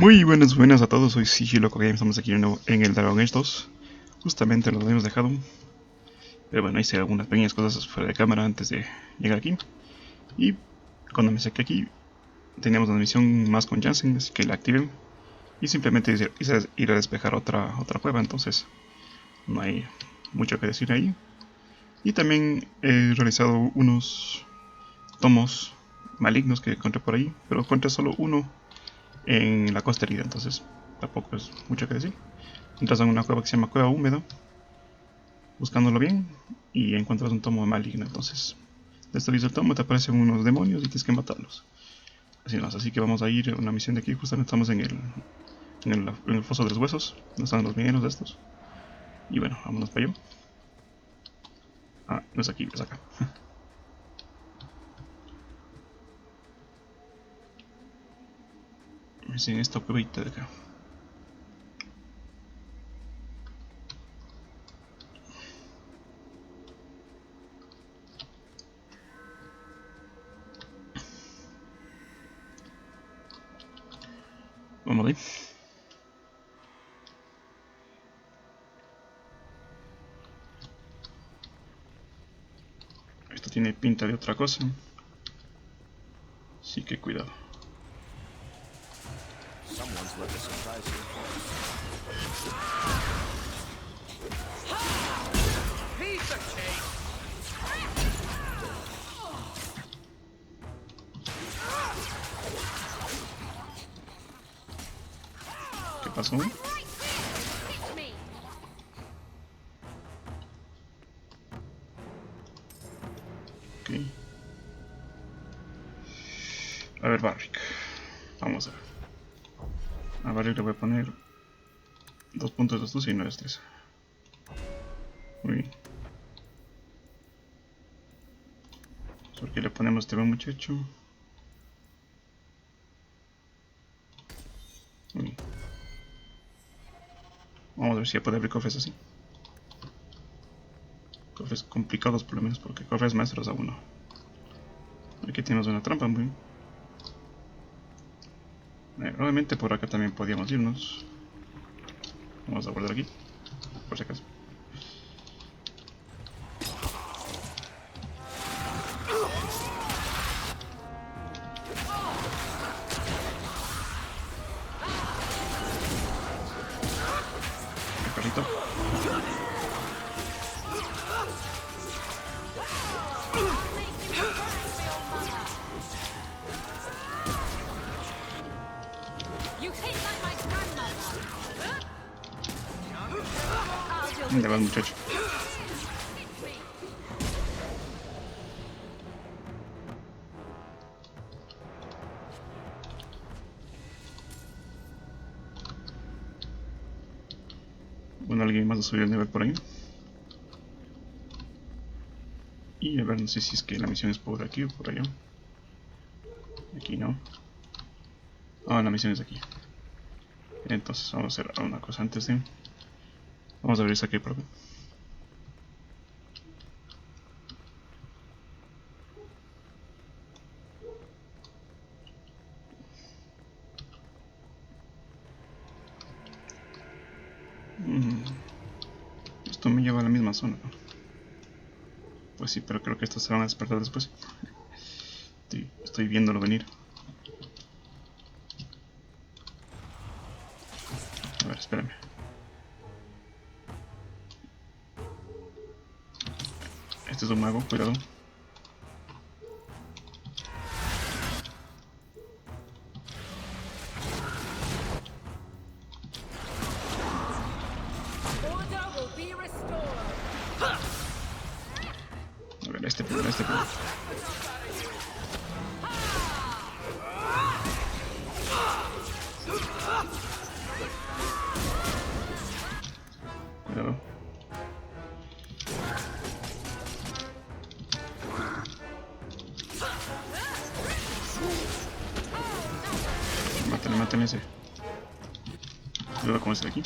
Muy buenas a todos, soy Sigilo Games, estamos aquí de nuevo en el Dragon Age 2. Justamente lo habíamos dejado. Pero bueno, hice algunas pequeñas cosas fuera de cámara antes de llegar aquí. Y cuando me saqué aquí, teníamos una misión más con Jansen, así que la activé. Y simplemente hice ir a despejar otra cueva, entonces no hay mucho que decir ahí. Y también he realizado unos tomos malignos que encontré por ahí, pero encontré solo uno en la costa herida, entonces tampoco es mucho que decir. Entras en una cueva que se llama Cueva Húmeda, buscándolo bien, y encuentras un tomo maligno. Entonces, destruyes el tomo, te aparecen unos demonios y tienes que matarlos. Así que vamos a ir a una misión de aquí. Justamente estamos en el foso de los huesos, donde están los mineros de estos. Y bueno, vámonos para allá. Ah, no es aquí, es acá. Es en esta cuevita de acá. Vamos ahí. Esto tiene pinta de otra cosa, así que cuidado. ¿Qué pasó? Ok. A ver, Barrick. Vamos a ver. A Barrick le voy a poner 2 puntos de astucia y 9 de destreza. Muy bien. ¿Por qué le ponemos este buen muchacho? Muy bien. Vamos a ver si ya puede abrir cofres así. Cofres complicados por lo menos, porque cofres maestros aún no. Aquí tenemos una trampa, muy bien. Obviamente por acá también podíamos irnos. Vamos a guardar aquí, por si acaso. El carrito. ¿Dónde va el muchacho? Bueno, alguien más ha subido el nivel por ahí. Y a ver, no sé si es que la misión es por aquí o por allá. Aquí no. Ah, la misión es aquí. Entonces vamos a hacer una cosa antes de... Vamos a abrir esa aquí por acá. Esto me lleva a la misma zona, ¿no? Pues sí, pero creo que estos se van a despertar después. Estoy viéndolo venir. A ver, espérame. Este es un mago, cuidado. A ver, este primero. Cuidado. Mátale ese. Cuidado con ese de aquí.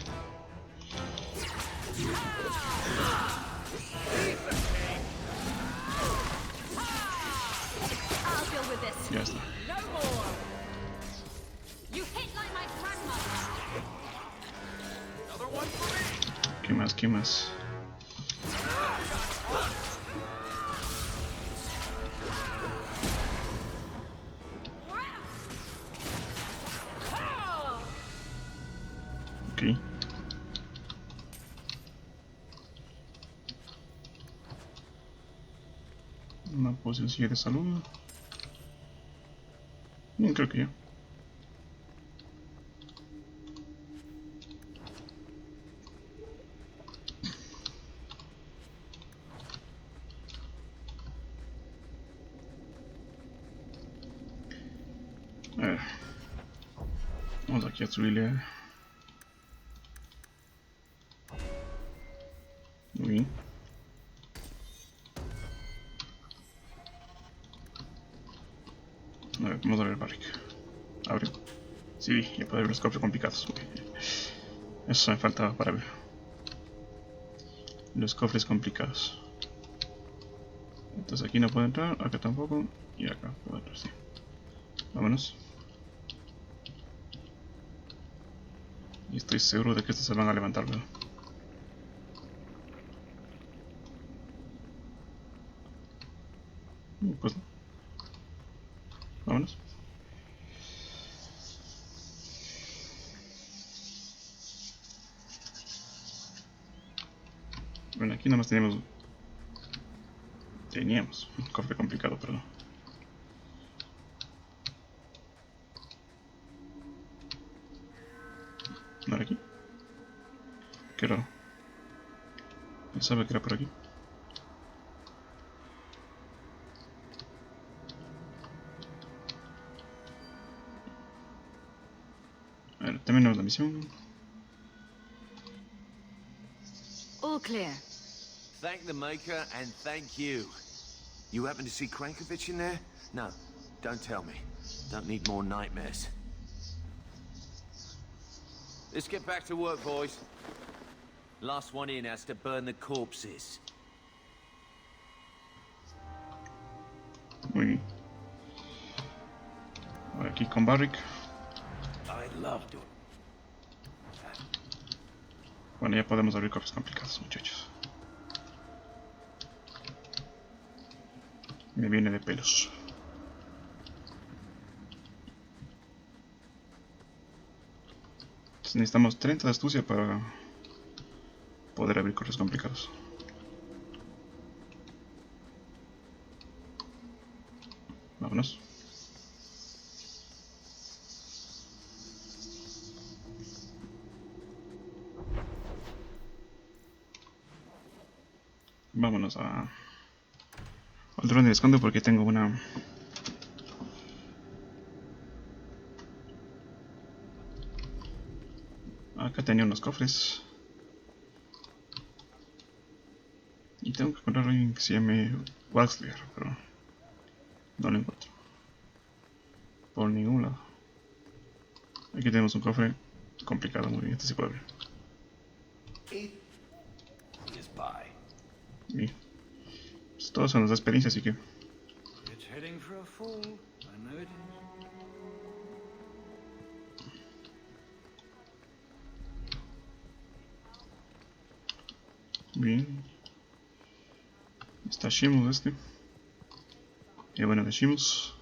Ya está. ¿Qué más? ¿Qué más? Ok. Una poción de salud. Creo que ya. A ver. Vamos aquí a subirle. Muy bien. A ver, vamos a ver el barric. Abre. Sí, ya puedo ver los cofres complicados. Eso me faltaba para ver. Los cofres complicados. Entonces aquí no puedo entrar, acá tampoco. Y acá puedo entrar, sí. Vámonos. Y estoy seguro de que estos se van a levantar, ¿verdad? Pues no. Vámonos. Bueno, aquí nada más teníamos un cofre complicado, perdón. ¿No era aquí? Qué raro. Pensaba que era por aquí. A ver, terminamos la misión. All clear. Thank the maker and thank you. You happen to see Krankovich in there? No, don't tell me. Don't need more nightmares. Let's get back to work, boys. Last one in has to burn the corpses. Muy bien. Ahora aquí con Barrick. I loved it. Bueno, ya podemos abrir cofres complicados, muchachos. Me viene de pelos. Entonces necesitamos 30 de astucia para poder abrir cofres complicados. Vámonos. Vámonos a... al dron de escondo porque tengo una... Acá tenía unos cofres. Y tengo que encontrar a alguien que se llame Waxler, pero no lo encuentro. Por ningún lado. Aquí tenemos un cofre complicado, muy bien, este se puede abrir. Y pues todo eso nos da experiencia, así que... Bien. Está Shimus este. Y bueno, de Shimus.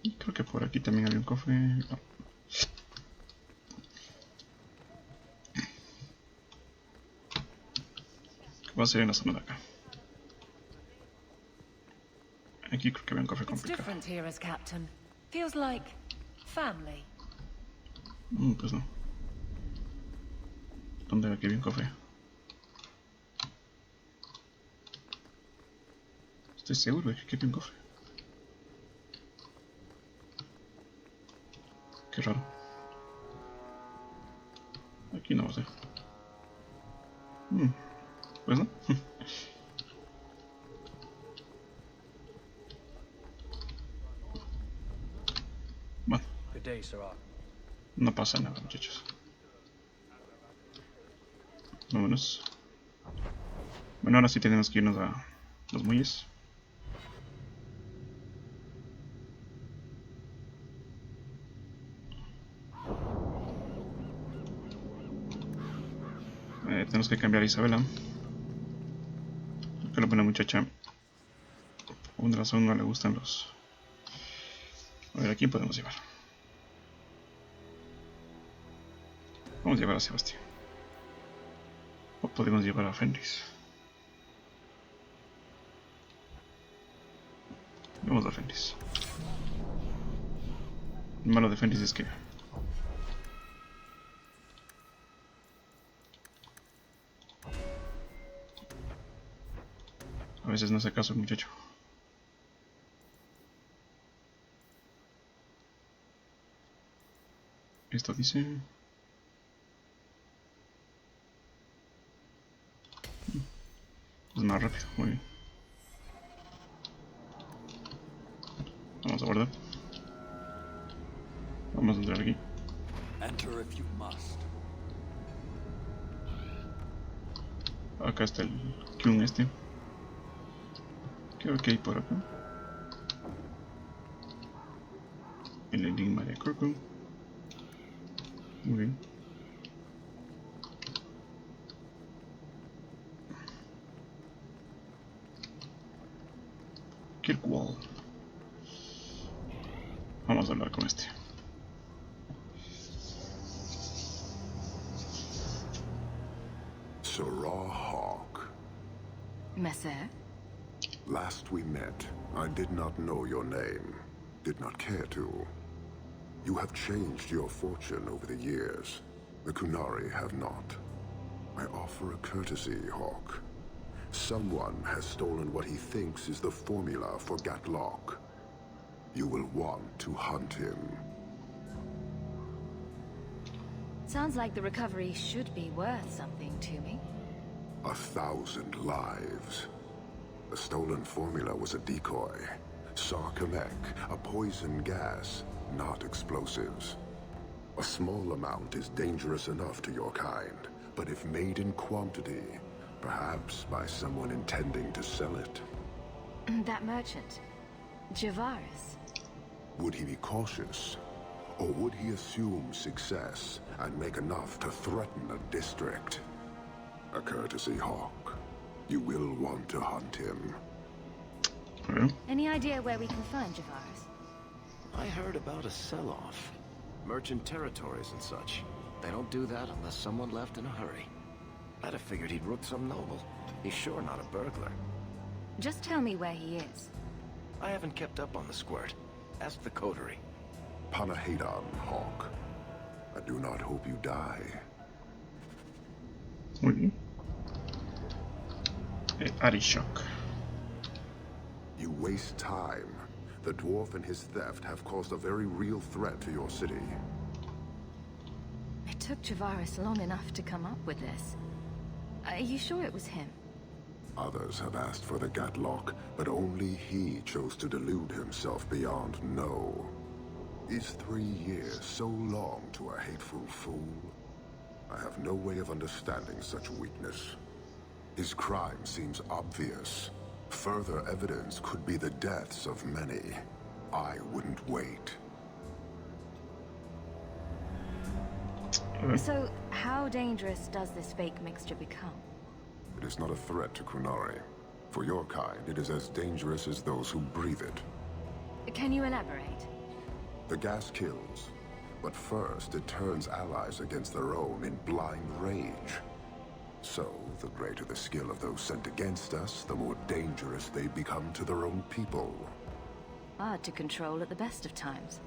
Y creo que por aquí también había un cofre. No. ¿Qué va a ser en la zona de acá? Aquí creo que había un cofre complicado. Different here as captain. Feels like family. Pues no. ¿Dónde era que había un cofre? Estoy seguro de que aquí había un cofre. Qué raro. Aquí no va a ser. Pues no. Bueno. No pasa nada, muchachos. Vámonos. Bueno, ahora sí tenemos que irnos a los muelles. tenemos que cambiar a Isabela. Que la buena muchacha, por alguna razón, no le gustan los... A ver, ¿a quién podemos llevar? Vamos a llevar a Sebastián. O podemos llevar a Fenris. Vamos a Fenris. Lo malo de Fenris es que... a veces no hace caso el muchacho. Esto dice... es más rápido, muy bien. Vamos a guardar. Vamos a entrar aquí. Acá está el Kyun este. Creo que hay por acá. El enigma de Kurko. Muy bien. Kirkwall. Vamos a hablar con este. Sarah Hawk. Messer? Last we met, I did not know your name. Did not care to. You have changed your fortune over the years. The Kunari have not. I offer a courtesy, Hawk. Someone has stolen what he thinks is the formula for Gatlock. You will want to hunt him. Sounds like the recovery should be worth something to me. 1,000 lives. The stolen formula was a decoy. Sarkamek, a poison gas, not explosives. A small amount is dangerous enough to your kind, but if made in quantity, perhaps by someone intending to sell it. That merchant, Javaris. Would he be cautious? Or would he assume success and make enough to threaten a district? A courtesy, Hawk. You will want to hunt him. Any idea where we can find Javaris? I heard about a sell-off. Merchant territories and such. They don't do that unless someone left in a hurry. I'd have figured he'd root some noble. He's sure not a burglar. Just tell me where he is. I haven't kept up on the squirt. Ask the coterie. Panahedon, Hawk. I do not hope you die. Arishok. You waste time. The dwarf and his theft have caused a very real threat to your city. It took Javaris long enough to come up with this. Are you sure it was him? Others have asked for the Gatlock, but only he chose to delude himself beyond no. Is 3 years so long to a hateful fool? I have no way of understanding such weakness. His crime seems obvious. Further evidence could be the deaths of many. I wouldn't wait. So, how dangerous does this fake mixture become? It is not a threat to Kunari. For your kind, it is as dangerous as those who breathe it. Can you elaborate? The gas kills, but first it turns allies against their own in blind rage. So, the greater the skill of those sent against us, the more dangerous they become to their own people. Hard to control at the best of times.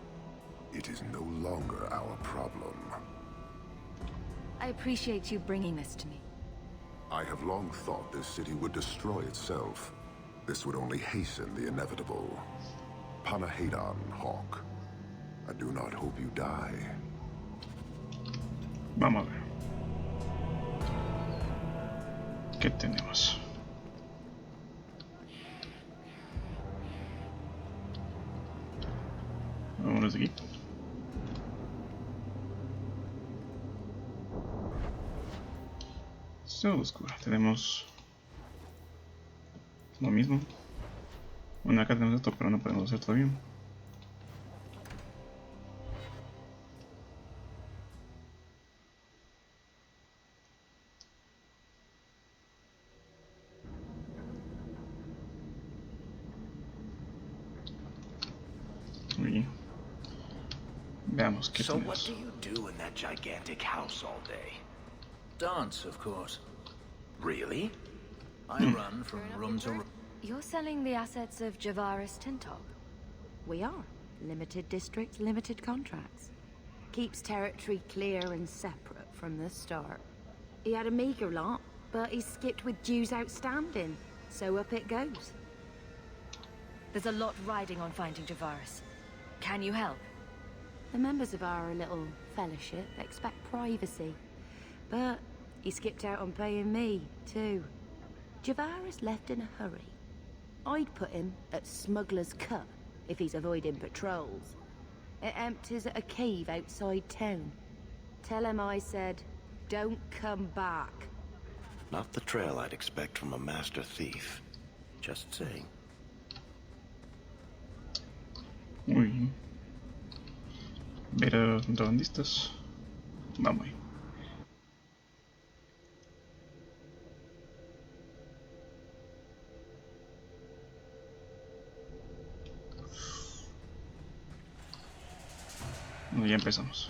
It is no longer our problem. I appreciate you bringing this to me. I have long thought this city would destroy itself. This would only hasten the inevitable. Panahedon, Hawk. I do not hope you die. Vamos a ver. ¿Qué tenemos? Vámonos de aquí. So oscura. Tenemos lo mismo. Bueno, acá tenemos esto, pero no podemos hacer todavía. Veamos qué So what tenemos. do you do in that gigantic house all day? Dance, of course. Really? I run from room to room. You're selling the assets of Javaris Tintog? We are. Limited districts, limited contracts. Keeps territory clear and separate from the start. He had a meager lot, but he skipped with dues outstanding. So up it goes. There's a lot riding on finding Javaris. Can you help? The members of our little fellowship expect privacy. But he skipped out on paying me, too. Javaris left in a hurry. I'd put him at Smuggler's Cut if he's avoiding patrols. It empties at a cave outside town. Tell him I said, don't come back. Not the trail I'd expect from a master thief. Just saying. Muy bien. Ver a los contrabandistas. Vamos ahí. Bueno, ya empezamos.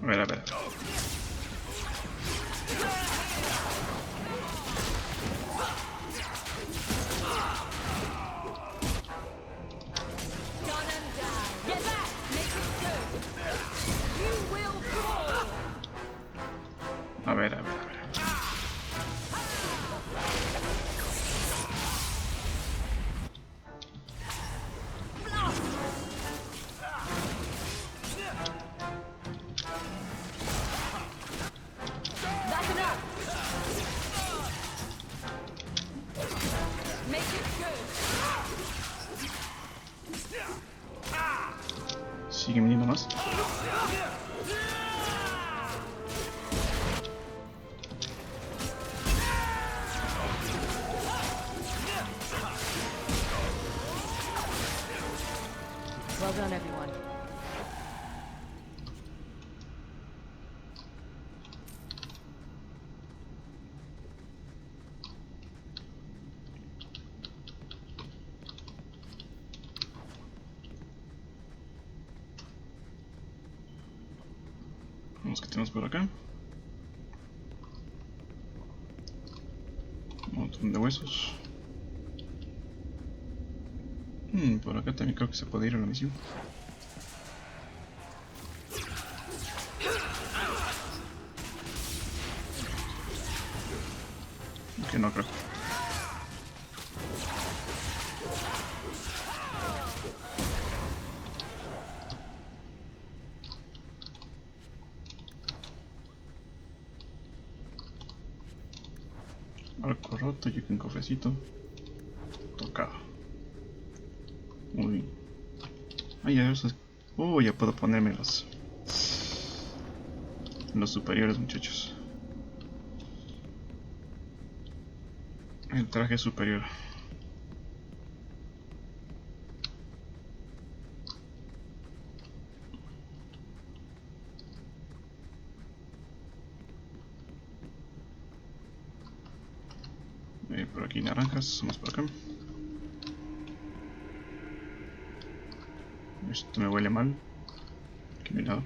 A ver, a ver. A ver, a ver, a ver. Sigue viniendo más. Well done, everyone. Vamos, que tenemos por acá. Un montón de huesos. Por acá también creo que se puede ir a la misión. Que no creo. Arco roto y un cofrecito. Tocado. Muy bien. Ah, ya eso es... ya puedo ponerme los superiores, muchachos. El traje superior. Por aquí naranjas, vamos por acá. Esto me huele mal. Que no hay nada.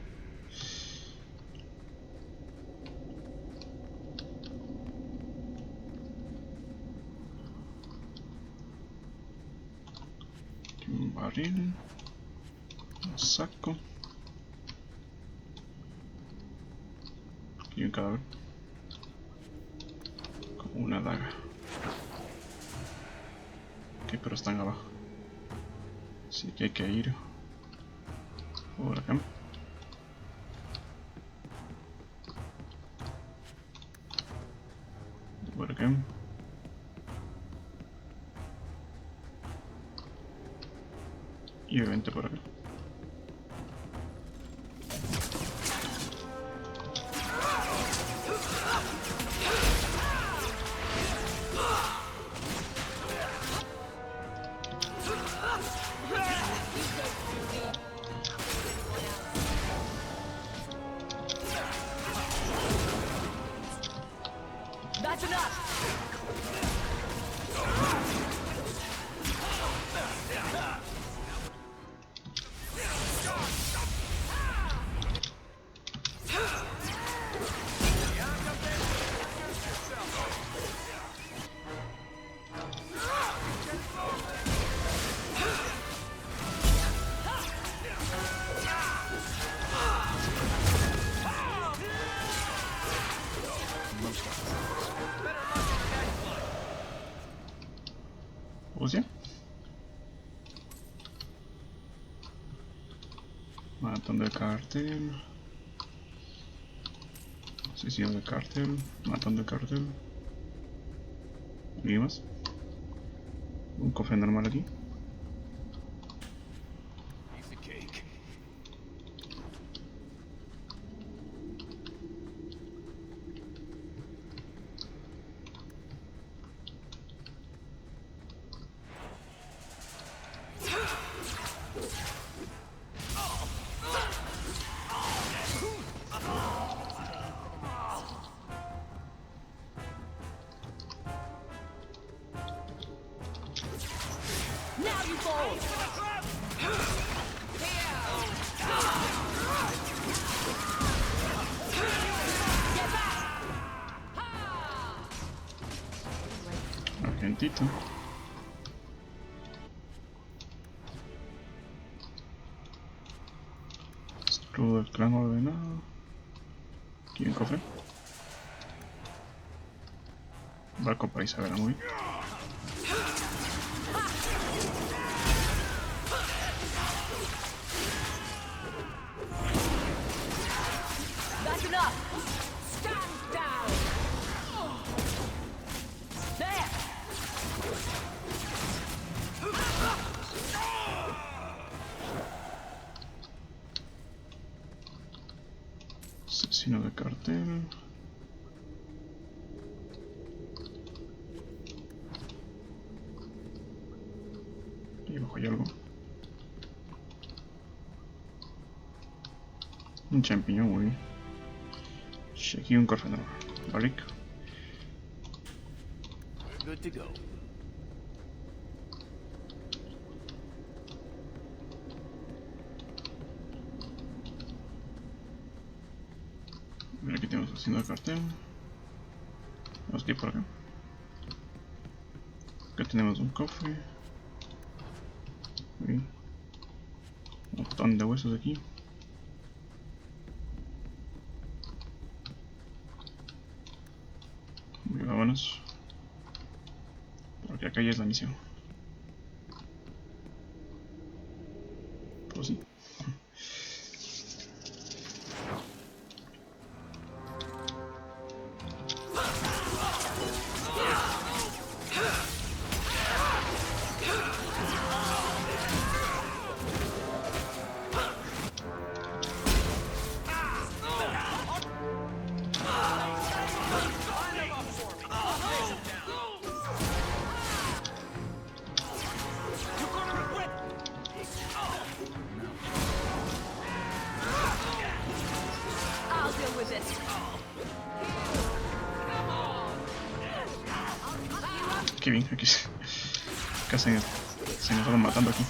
Un barril. Un saco. Aquí hay un cadáver. Como una daga. Ok, pero están abajo. Así que hay que ir por acá. Por acá. Y obviamente por acá. Rusia. Matando el cartel. Asesino del cartel. Matando el cartel. ¿Alguien más? Un cofre normal aquí. Argentito. Escudo del clan ordenado. Aquí en cofre. Barco para Isabela, muy bien. That's enough! Stand down! There! Asesino de cartel. Y abajo hay algo. Un champiñón, muy bien. Aquí un cofre normal. Barrick. Good to go. Mira, aquí tenemos haciendo el cartel. Vamos a ir por acá. Acá tenemos un cofre. Muy bien. Un montón de huesos aquí. Muy bien, vámonos. Porque acá ya es la misión. Pues sí. I'll deal with this. Qué bien, aquí acá se nos fueron matando aquí.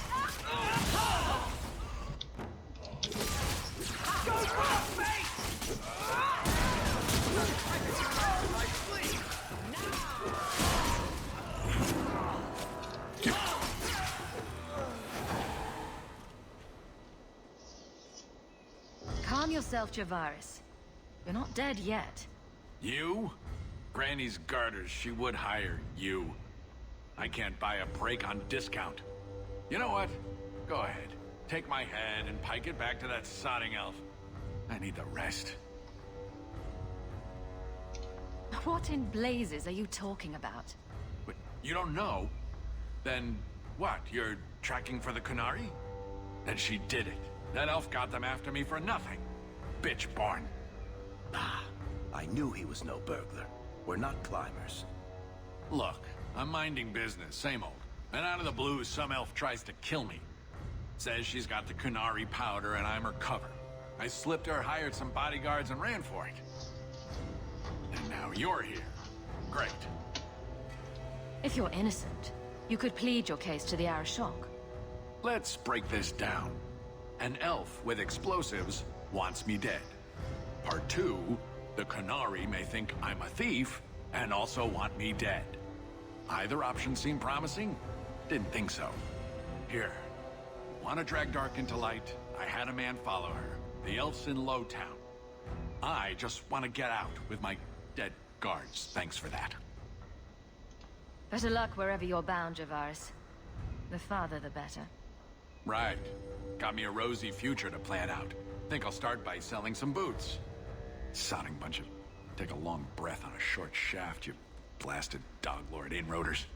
¿Qué? Calm yourself, Javaris. You're not dead yet. You? Granny's garters, she would hire you. I can't buy a break on discount. You know what? Go ahead. Take my head and pike it back to that sodding elf. I need the rest. What in blazes are you talking about? But you don't know? Then what? You're tracking for the Kunari? Then she did it. That elf got them after me for nothing. Bitch born. Ah, I knew he was no burglar. We're not climbers. Look, I'm minding business, same old. And out of the blue, some elf tries to kill me. Says she's got the Kunari powder and I'm her cover. I slipped her, hired some bodyguards, and ran for it. And now you're here. Great. If you're innocent, you could plead your case to the arishok. Let's break this down. An elf with explosives wants me dead. Part 2, the Canary may think I'm a thief and also want me dead. Either option seem promising? Didn't think so. Here. Want to drag Dark into light? I had a man follow her. The elf's in Lowtown. I just want to get out with my dead guards. Thanks for that. Better luck wherever you're bound, Javaris. The farther, the better. Right. Got me a rosy future to plan out. Think I'll start by selling some boots. Sodding bunch of... Take a long breath on a short shaft, you blasted dog lord inroaders.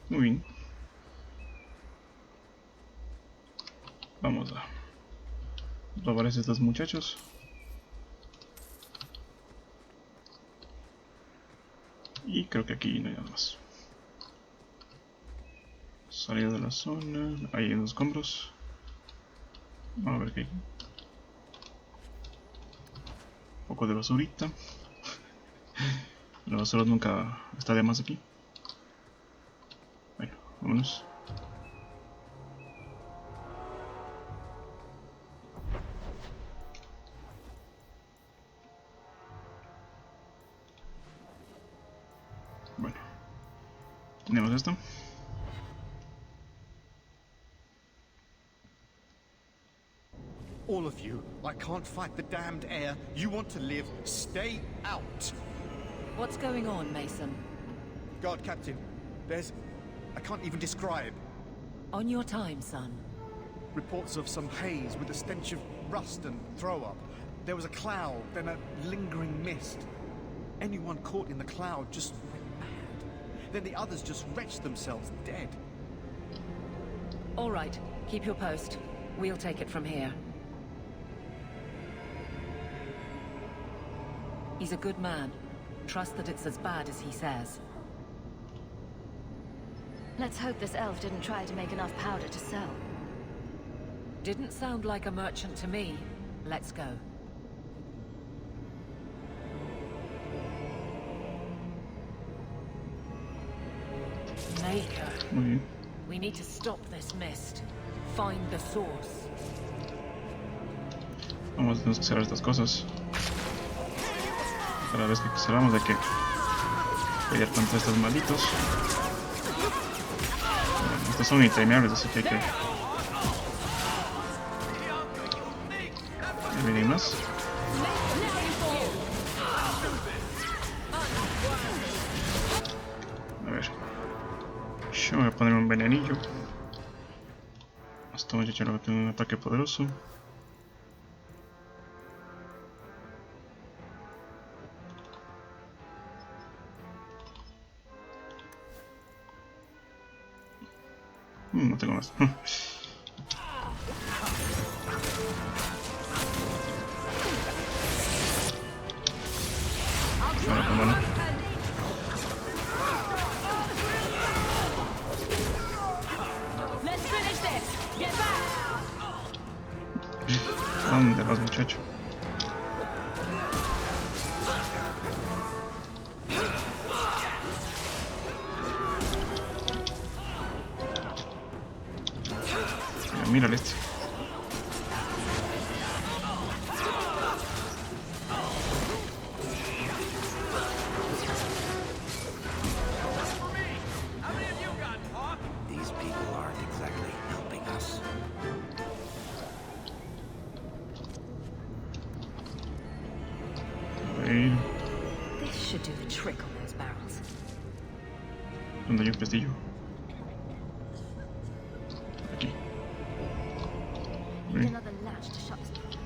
Muy bien. Vamos a probar a estos muchachos. Y creo que aquí no hay nada más. Salida de la zona. Ahí en los escombros. Vamos a ver qué hay. Un poco de basurita. La basura nunca está de más aquí. Bueno, vámonos. Bueno, tenemos esto. All of you, I can't fight the damned air. You want to live, stay out. What's going on, Mason? Guard Captain, there's... I can't even describe. On your time, son. Reports of some haze with a stench of rust and throw-up. There was a cloud, then a lingering mist. Anyone caught in the cloud just went mad. Then the others just wretched themselves dead. All right, keep your post. We'll take it from here. He's a good man. Trust that it's as bad as he says. Let's hope this elf didn't try to make enough powder to sell. Didn't sound like a merchant to me. Let's go. Maker. Muy bien. We need to stop this mist. Find the source. Vamos a cerrar estas cosas. Cada vez que cerramos hay que pelear contra estos malditos. Bueno, estos son interminables, así que hay que... Ahí vienen más. A ver. Yo voy a poner un venenillo. Hasta muchacho va a tener un ataque poderoso. No tengo más. Ahora con mano. ¿Dónde vas, muchacho? Mira este. These people aren't exactly helping us. A ver. This should do the trick on those barrels. ¿Dónde hay un pestillo? Aquí. Need another latch to shut this properly.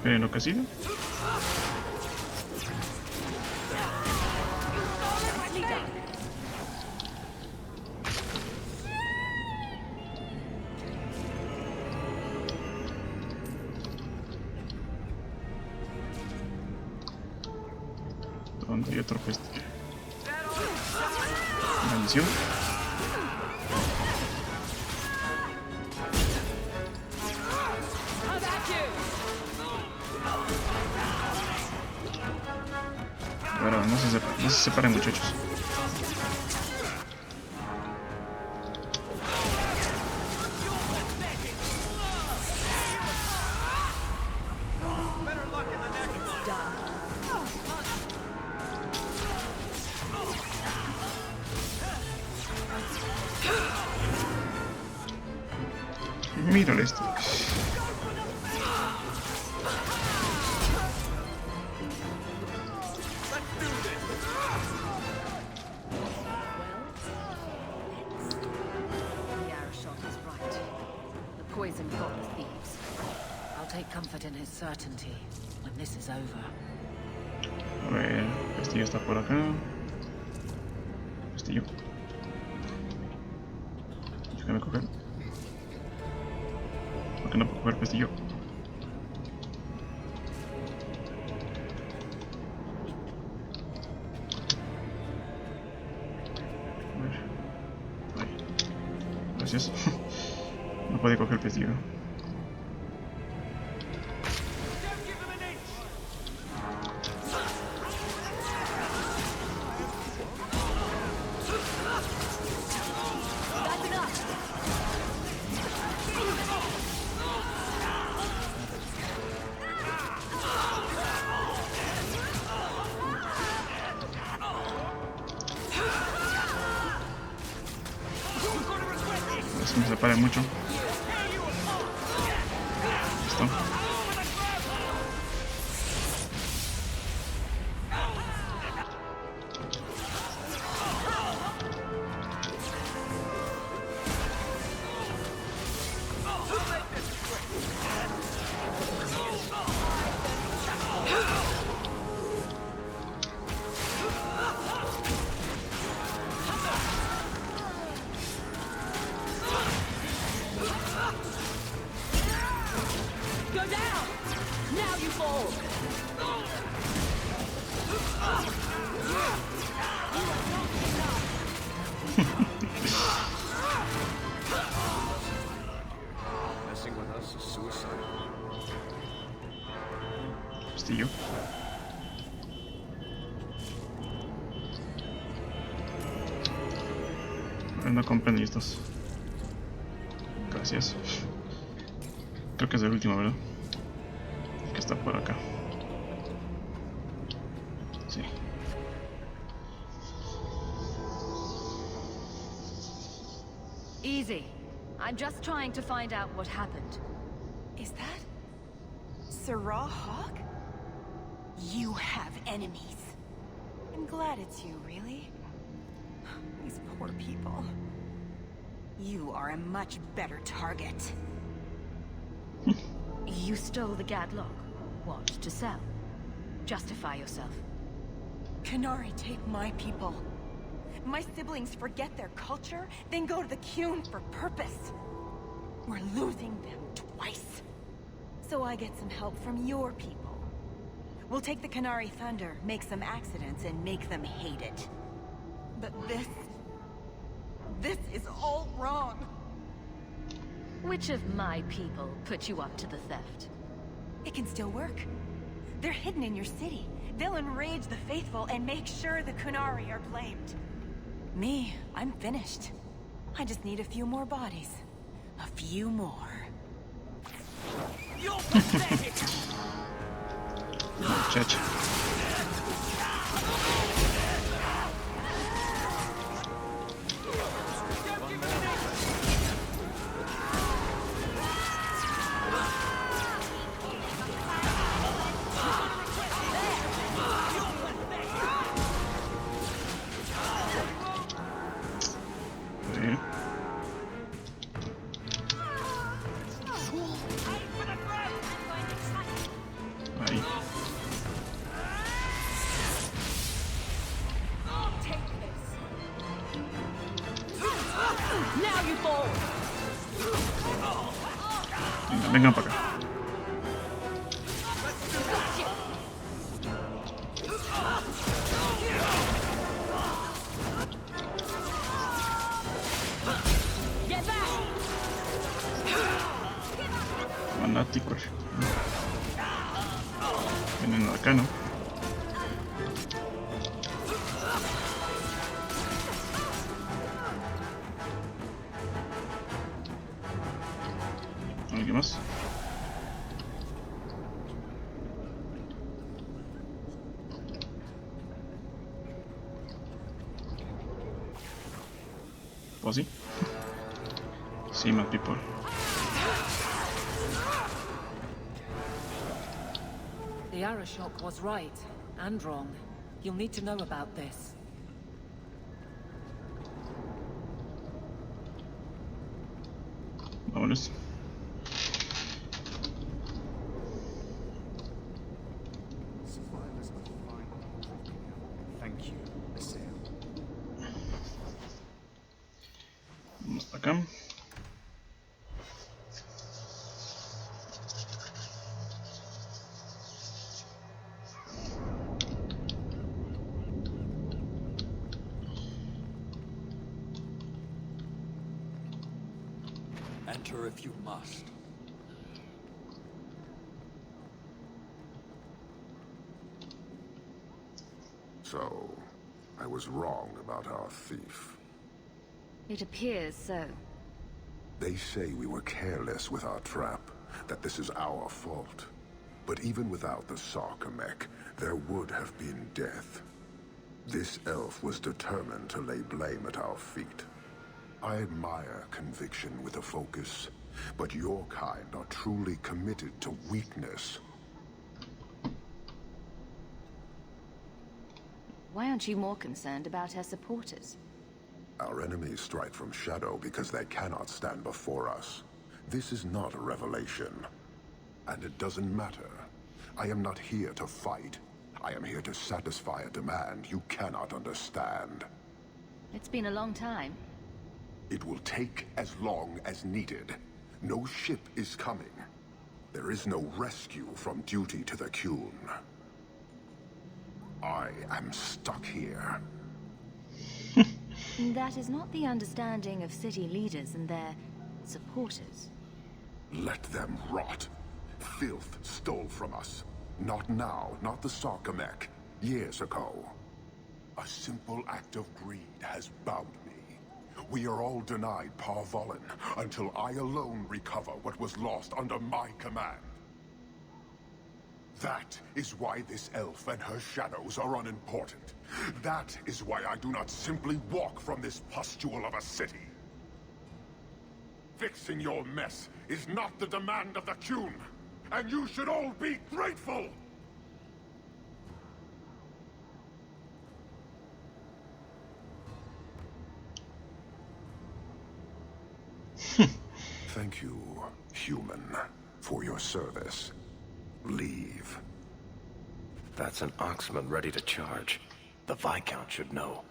¿Enloquecido? ¿Dónde hay otro pestillo? Maldición. Pero no se separen, muchachos. Mírale esto. Poison got the thieves. I'll take comfort in his certainty when this is over. A ver, el pestillo está por acá. Pestillo. Déjame coger. ¿Por qué no puedo coger pestillo? A ver. Ahí. Gracias. No puede coger pestillo. Es que me separa mucho. Listo. Pestillo. No comprendo estos. Gracias. Creo que es el último, ¿verdad? Que está por acá. Sí. Easy. I'm just trying to find out what happened. Is that Sirrah Hawk? You have enemies. I'm glad it's you, really. These poor people. You are a much better target. You stole the Gadlock. What, to sell? Justify yourself. Canary take my people. My siblings forget their culture, then go to the Qun for purpose. We're losing them twice. So I get some help from your people. We'll take the Canary Thunder, make some accidents, and make them hate it. But this is all wrong. Which of my people put you up to the theft? It can still work. They're hidden in your city. They'll enrage the faithful and make sure the Kunari are blamed. Me, I'm finished. I just need a few more bodies. A few more. You're pathetic! Muchacho. Vengan para acá. Fanáticos. Vienen acá, ¿no? ¿Alguien más? ¿O así? Sí, my people. The arishok was right and wrong. You'll need to know about this. Vámonos. Survivors of the final dropping. Thank you, Sam. Vamos hasta acá. Enter if you must. So, I was wrong about our thief. It appears so. They say we were careless with our trap, that this is our fault. But even without the sarcomech, there would have been death. This elf was determined to lay blame at our feet. I admire conviction with a focus, but your kind are truly committed to weakness. Why aren't you more concerned about her supporters? Our enemies strike from shadow because they cannot stand before us. This is not a revelation. And it doesn't matter. I am not here to fight. I am here to satisfy a demand you cannot understand. It's been a long time. It will take as long as needed. No ship is coming. There is no rescue from duty to the Qun. I am stuck here. That is not the understanding of city leaders and their supporters. Let them rot. Filth stole from us. Not now, not the sarcomech. Years ago. A simple act of greed has bound me. We are all denied Parvolin until I alone recover what was lost under my command. That is why this elf and her shadows are unimportant. That is why I do not simply walk from this pustule of a city. Fixing your mess is not the demand of the Qun, and you should all be grateful! Thank you, human, for your service. Leave. That's an Oxman ready to charge. The Viscount should know.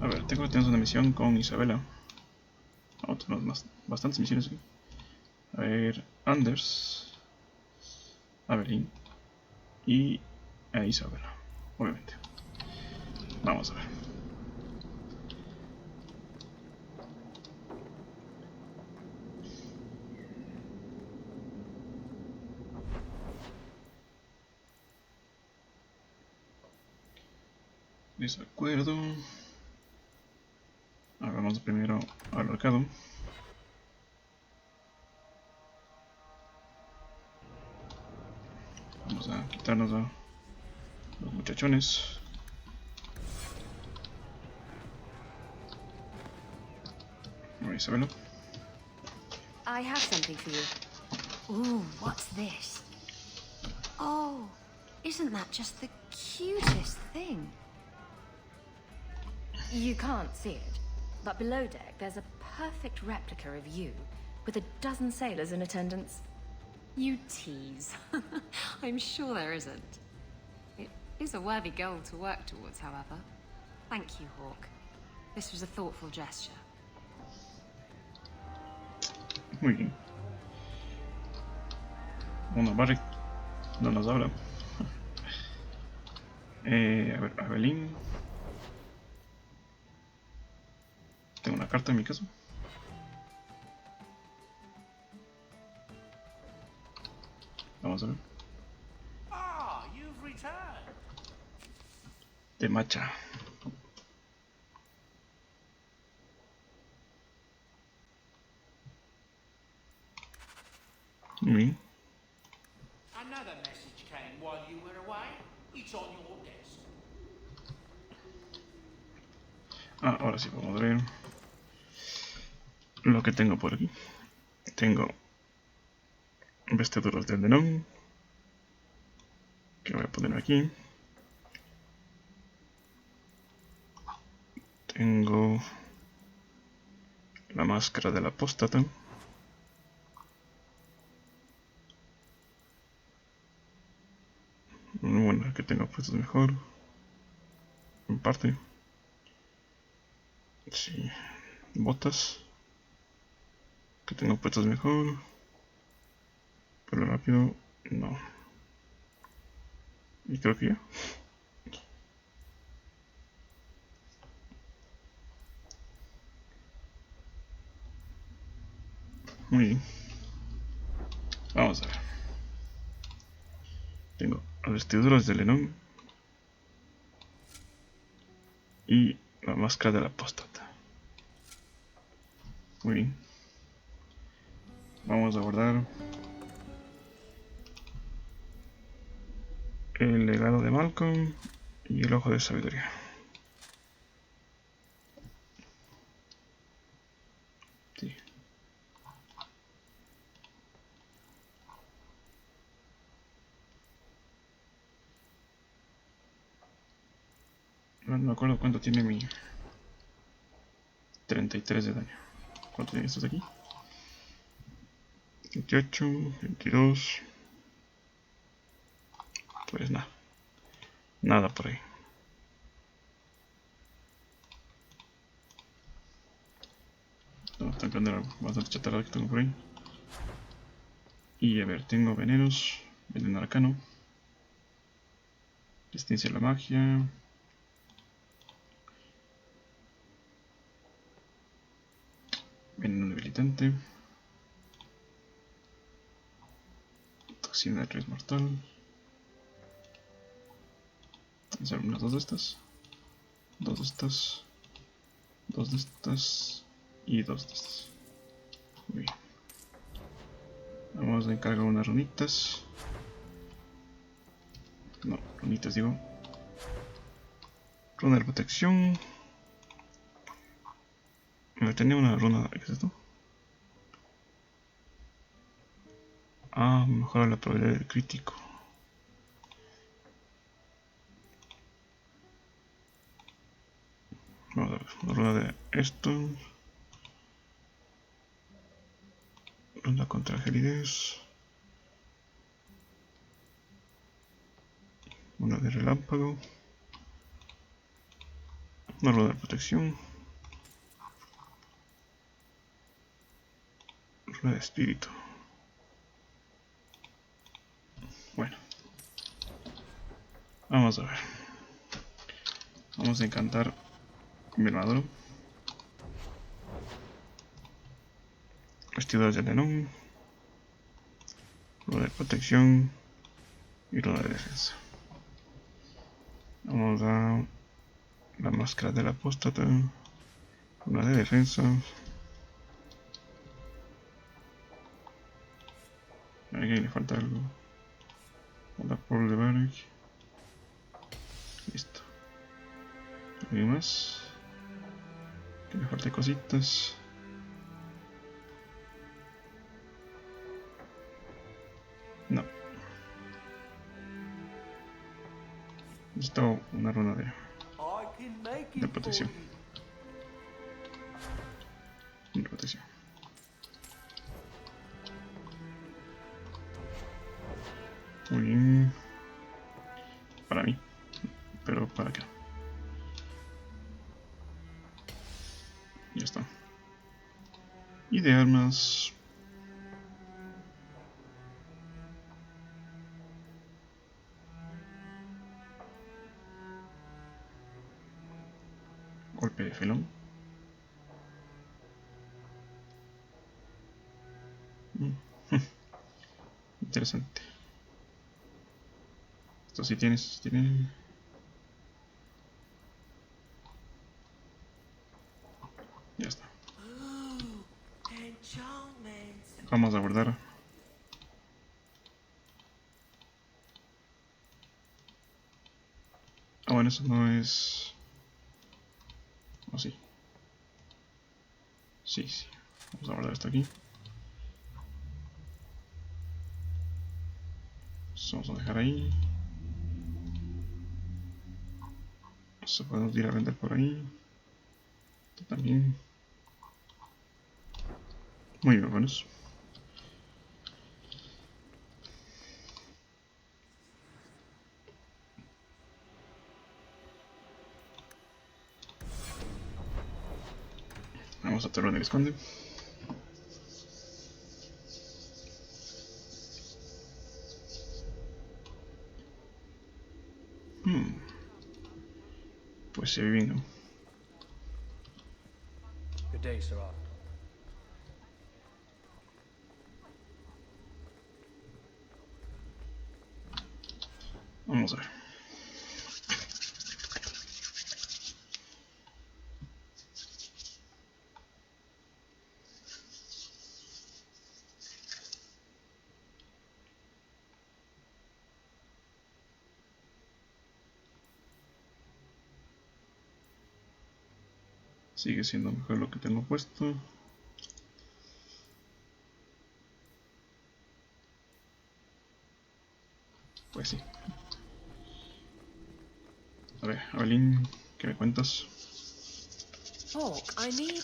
A ver, tenemos una misión con Isabela. Oh, tenemos bastantes misiones aquí. A ver, Anders, Evelyn y a Isabela, obviamente. Vamos a ver. Desacuerdo. Ahora vamos primero al mercado. Vamos a quitarnos a los muchachones. Ahora Isabela. I have something for you. Ooh, what's this? Oh, isn't that just the cutest thing? You can't see it, but below deck there's a perfect replica of you, with a dozen sailors in attendance. You tease. I'm sure there isn't. It is a worthy goal to work towards, however. Thank you, Hawk. This was a thoughtful gesture. Muy bien. Bueno, Barry no nos habla. A ver, Evelyn. Tengo una carta en mi caso. Vamos a ver. Ah, you've returned. De macha. Muy bien. Another message came while you were away. It's on your desk. Ahora sí vamos a ver lo que tengo por aquí. Tengo vestiduras del Denón, que voy a poner aquí. Tengo la máscara del apóstata. Bueno, que tengo puestos mejor. En parte. Sí. Botas. Que tengo puestos mejor. Pero rápido, no. Y creo que ya. Muy bien. Vamos a ver. Tengo las vestiduras de Lenón y la máscara del apóstata. Muy bien. Vamos a guardar el legado de Malcolm y el ojo de sabiduría. Sí. No me acuerdo cuánto tiene mi 33 de daño. ¿Cuánto tiene estos aquí? 28, 22. Pues nada. Nada por ahí. No, están cambiando bastante chatarra que tengo por ahí. Y a ver, tengo venenos. Veneno arcano. Resistencia a la magia. Veneno debilitante. Toxina de raíz mortal. Vamos a hacer unas dos de estas. Dos de estas. Dos de estas. Y dos de estas. Muy bien. Vamos a encargar unas runitas. No, runitas digo. Runa de protección. Tenía una runa. ¿Qué es esto? Mejora la probabilidad del crítico. Vamos a ver, una runa de esto. Runa contra gelidez. Una de relámpago. Una runa de protección. Runa de espíritu. Bueno. Vamos a ver. Vamos a encantar mi armadura. Vestiduras de Lenón. Runa de protección. Y runa de defensa. Vamos a la máscara del apóstata. Runa de defensa. Aquí le falta algo. La por de Barrick. Listo. ¿Algo más? Que me falta cositas. No. Necesito una runa de protección. De protección. Muy bien. Para mí. Pero para qué. Ya está. Y de armas. Golpe de felón. Interesante. Esto sí tiene. Ya está. Vamos a guardar. Ah, bueno, eso no es... ¿O sí? Sí. Vamos a guardar esto aquí. Eso vamos a dejar ahí. Eso podemos ir a vender por ahí. Esto también. Muy bien, buenos. Vamos a hacerlo en el esconde. Pues se ve bien, ¿no? Good day, sir. Vamos a ver. Sigue siendo mejor lo que tengo puesto. Pues sí. A ver, Evelyn, ¿qué me cuentas? Hawk, I need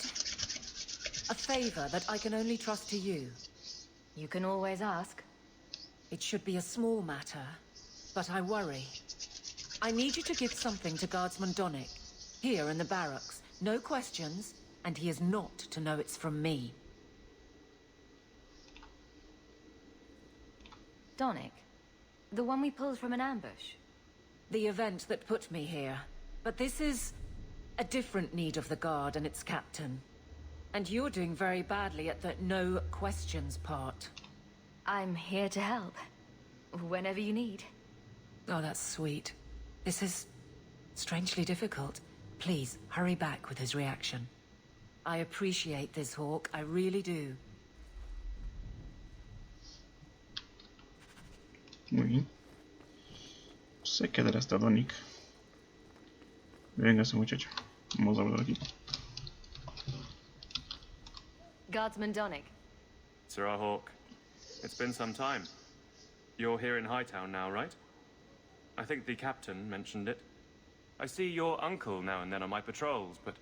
a favor that I can only trust to you. You can always ask. It should be a small matter, but I worry. I need you to give something to Guardsman Donick, here in the barracks. No questions, and he is not to know it's from me. Donick? The one we pulled from an ambush? The event that put me here. But this is a different need of the Guard and its captain. And you're doing very badly at the no questions part. I'm here to help. Whenever you need. Oh, that's sweet. This is strangely difficult. Please, hurry back with his reaction. I appreciate this, Hawk. I really do. Muy bien. Se quedará hasta Donick. Venga ese muchacho. Vamos a hablar aquí. Guardsman Donick. Sir Hawk, it's been some time. You're here in Hightown now, right? I think the captain mentioned it. I see your uncle now and then on my patrols, but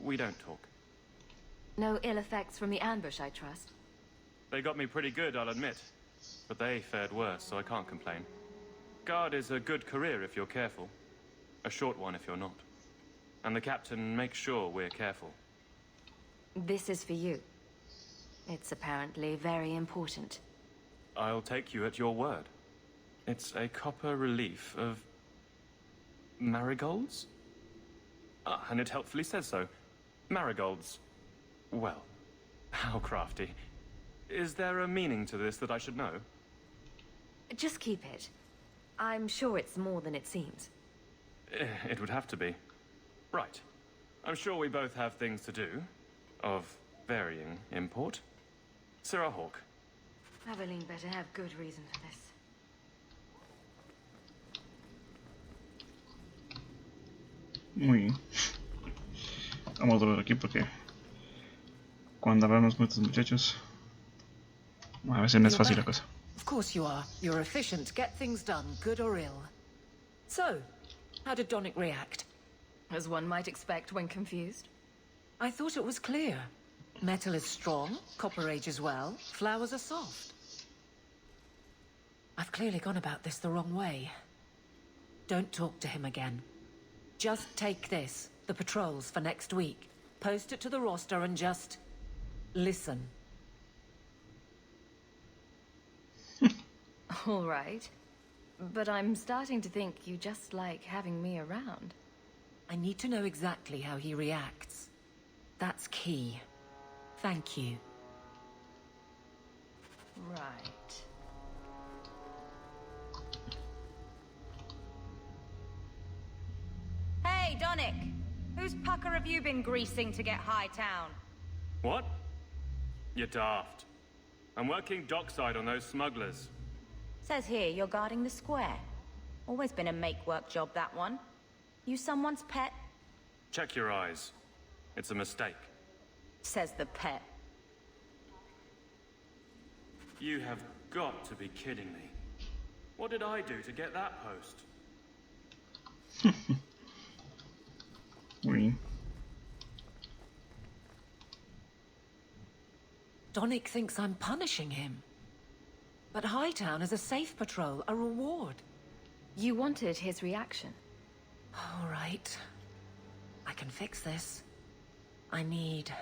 we don't talk. No ill effects from the ambush, I trust. They got me pretty good, I'll admit. But they fared worse, so I can't complain. Guard is a good career if you're careful. A short one if you're not. And the captain makes sure we're careful. This is for you. It's apparently very important. I'll take you at your word. It's a copper relief of marigolds? Ah, and it helpfully says so. Marigolds. Well, how crafty. Is there a meaning to this that I should know? Just keep it. I'm sure it's more than it seems. It would have to be. Right. I'm sure we both have things to do. Of varying import. Sir Hawk. Aveline better have good reason for this. Muy bien. Vamos a ver aquí porque cuando hablamos con estos muchachos a veces no es fácil la cosa. Of course you are. You're efficient. Get things done, good or ill. So, how did Donick react? As one might expect when confused. I thought it was clear. Metal is strong, copper ages well, flowers are soft. I've clearly gone about this the wrong way. Don't talk to him again. Just take this, the patrols for next week. Post it to the roster and just listen. All right. But I'm starting to think you just like having me around. I need to know exactly how he reacts. That's key. Thank you. Right. Whose pucker have you been greasing to get Hightown? What? You're daft. I'm working dockside on those smugglers. Says here you're guarding the square. Always been a make-work job, that one. You someone's pet? Check your eyes. It's a mistake. Says the pet. You have got to be kidding me. What did I do to get that post? Oui. Donick thinks I'm punishing him. But Hightown is a safe patrol, a reward. You wanted his reaction. All right. I can fix this. I need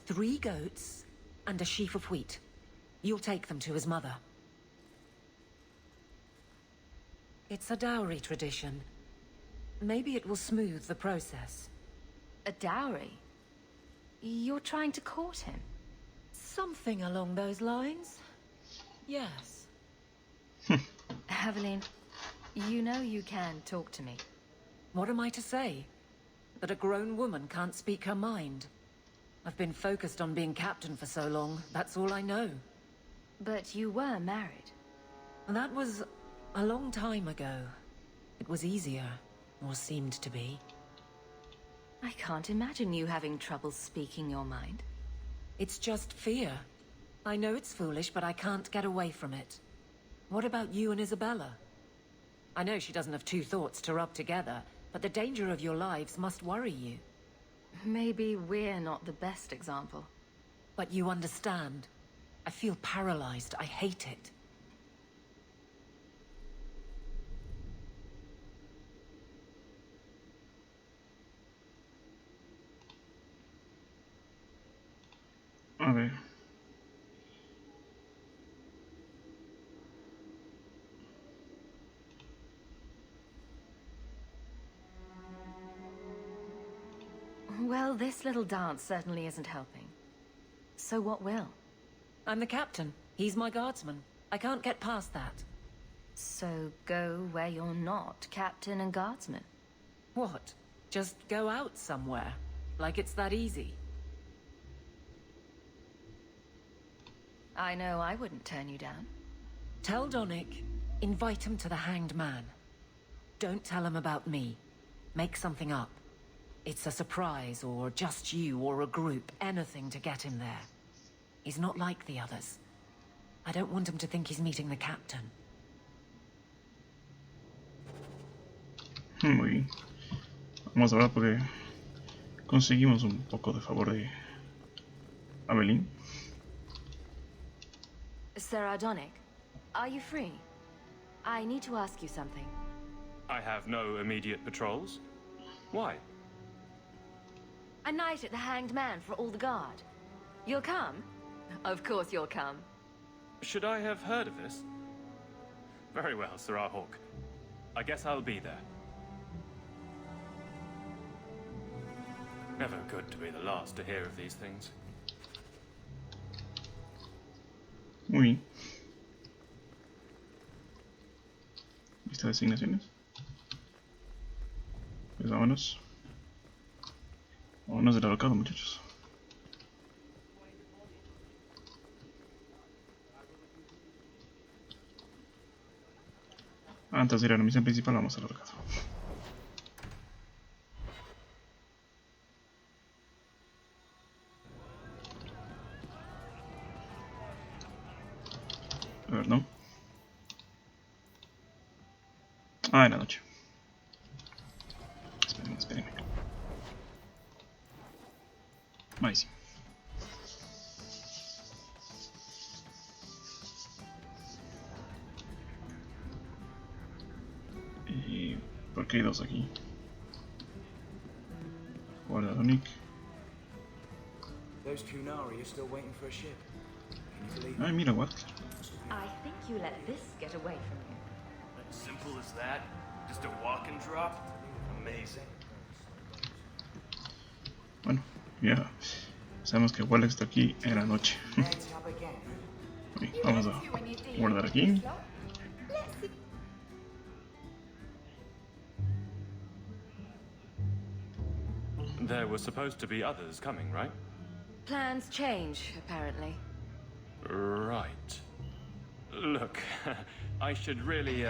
3 goats and a sheaf of wheat. You'll take them to his mother. It's a dowry tradition. Maybe it will smooth the process. A dowry? You're trying to court him? Something along those lines. Yes. Evelyn, you know you can talk to me. What am I to say? That a grown woman can't speak her mind? I've been focused on being captain for so long, that's all I know. But you were married. That was a long time ago. It was easier, or seemed to be. I can't imagine you having trouble speaking your mind. It's just fear. I know it's foolish, but I can't get away from it. What about you and Isabella? I know she doesn't have 2 thoughts to rub together, but the danger of your lives must worry you. Maybe we're not the best example. But you understand. I feel paralyzed. I hate it. A ver. Well, this little dance certainly isn't helping. So what will? I'm the captain. He's my guardsman. I can't get past that. So go where you're not captain and guardsman. What? Just go out somewhere? Like it's that easy? I know I wouldn't turn you down. Tell Donick, invite him to the Hanged Man. Don't tell him about me. Make something up. It's a surprise, or just you, or a group, anything to get him there. He's not like the others. I don't want him to think he's meeting the captain. Muy bien. Vamos a hablar porque conseguimos un poco de favor de Abelín. Sir Donick, are you free? I need to ask you something. I have no immediate patrols. Why? A night at the Hanged Man for all the guard. You'll come? Of course you'll come. Should I have heard of this? Very well, Sir Hawk. I guess I'll be there. Never good to be the last to hear of these things. Muy bien. Lista de asignaciones. Pues vámonos. Vámonos del alocado, muchachos. Antes de ir a la misión principal, vamos al alocado. A ver, ¿no? Ah, en la noche. Espérenme, espérenme. Ahí sí. ¿Y por qué hay 2 aquí? Guarda Donick. Those Kunari are still waiting for a ship. Can you believe it? Ay, mira, what? I think you let this get away from you. Simple as that? Just a walk and drop? Amazing. Bueno, ya sabemos que Wallace está aquí en la noche. Ok, vamos a guardar aquí. There were supposed to be others coming, right? Plans change, apparently. Right. Look, I should really,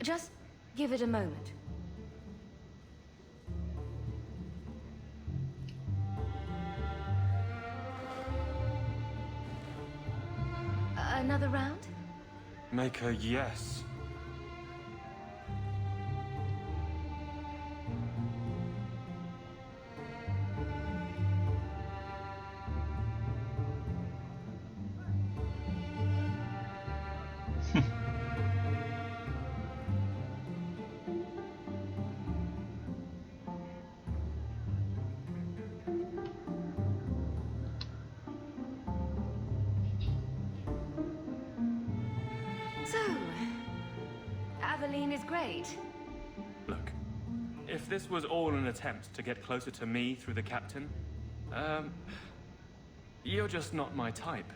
Just give it a moment. Another round? make a yes. Look, if this was all an attempt to get closer to me through the captain, you're just not my type.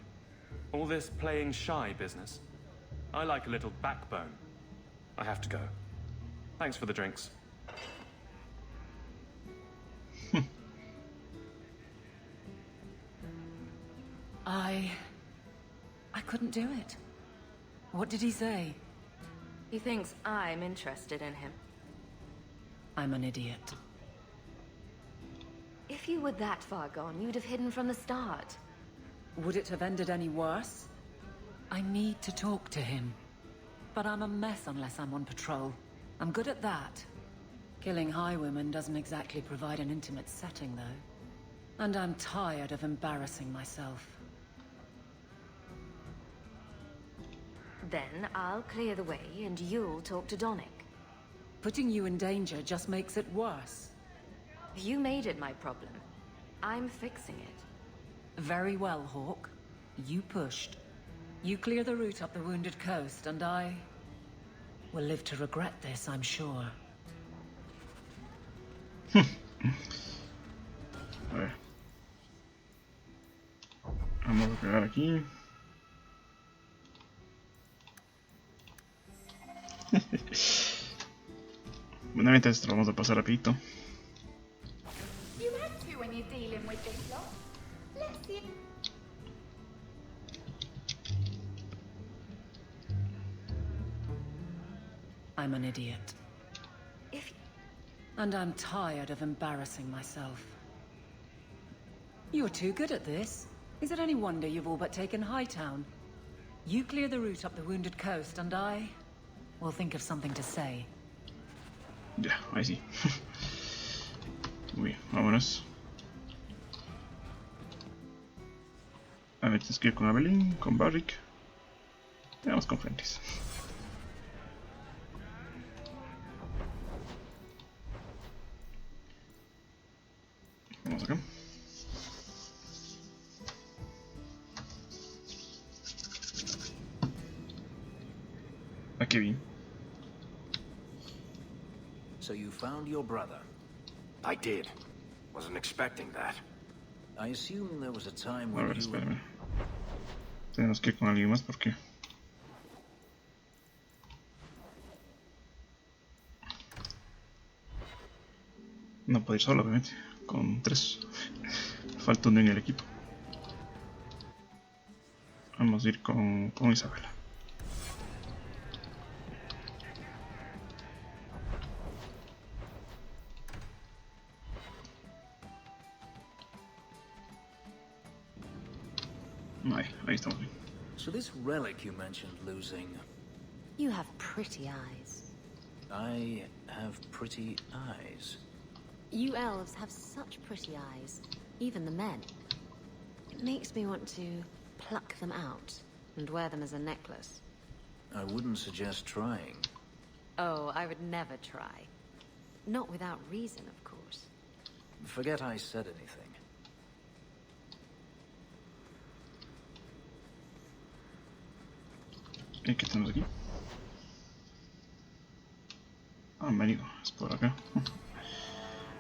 All this playing shy business. I like a little backbone. I have to go. Thanks for the drinks. I couldn't do it. What did he say? He thinks I'm interested in him. I'm an idiot. If you were that far gone, you'd have hidden from the start. Would it have ended any worse? I need to talk to him. But I'm a mess unless I'm on patrol. I'm good at that. Killing highwaymen doesn't exactly provide an intimate setting, though. And I'm tired of embarrassing myself. Then I'll clear the way and you'll talk to Donick. Putting you in danger just makes it worse. You made it my problem. I'm fixing it. Very well, Hawk. You pushed. You clear the route up the wounded coast, and I will live to regret this, I'm sure. A ver. Vamos a pegar aquí. Bueno, mientras lo vamos a pasar rapidito. You have to when you're dealing with this lot. Let's see. I'm an idiot. And I'm tired of embarrassing myself. You're too good at this. Is it any wonder you've all but taken Hightown? You clear the route up the wounded coast, and I will think of something to say. Ya, ahí sí. Muy bien, vámonos. A ver, tienes que ir con Abelín, con Barrick. Vamos con Fenris. Vamos acá. A Kevin. So you found your brother? I did. Wasn't expecting that. I assume there was a time A when ver, you... espérame. Tenemos que ir con alguien más porque... No puedo ir solo, obviamente. Con 3. Falta uno en el equipo. Vamos a ir con Isabela. Ahí estamos bien. So this relic you mentioned losing... You have pretty eyes. I have pretty eyes. You elves have such pretty eyes, even the men. It makes me want to pluck them out and wear them as a necklace. I wouldn't suggest trying. Oh, I would never try. Not without reason, of course. Forget I said anything. ¿Y qué tenemos aquí? Ah, amigo, es por acá.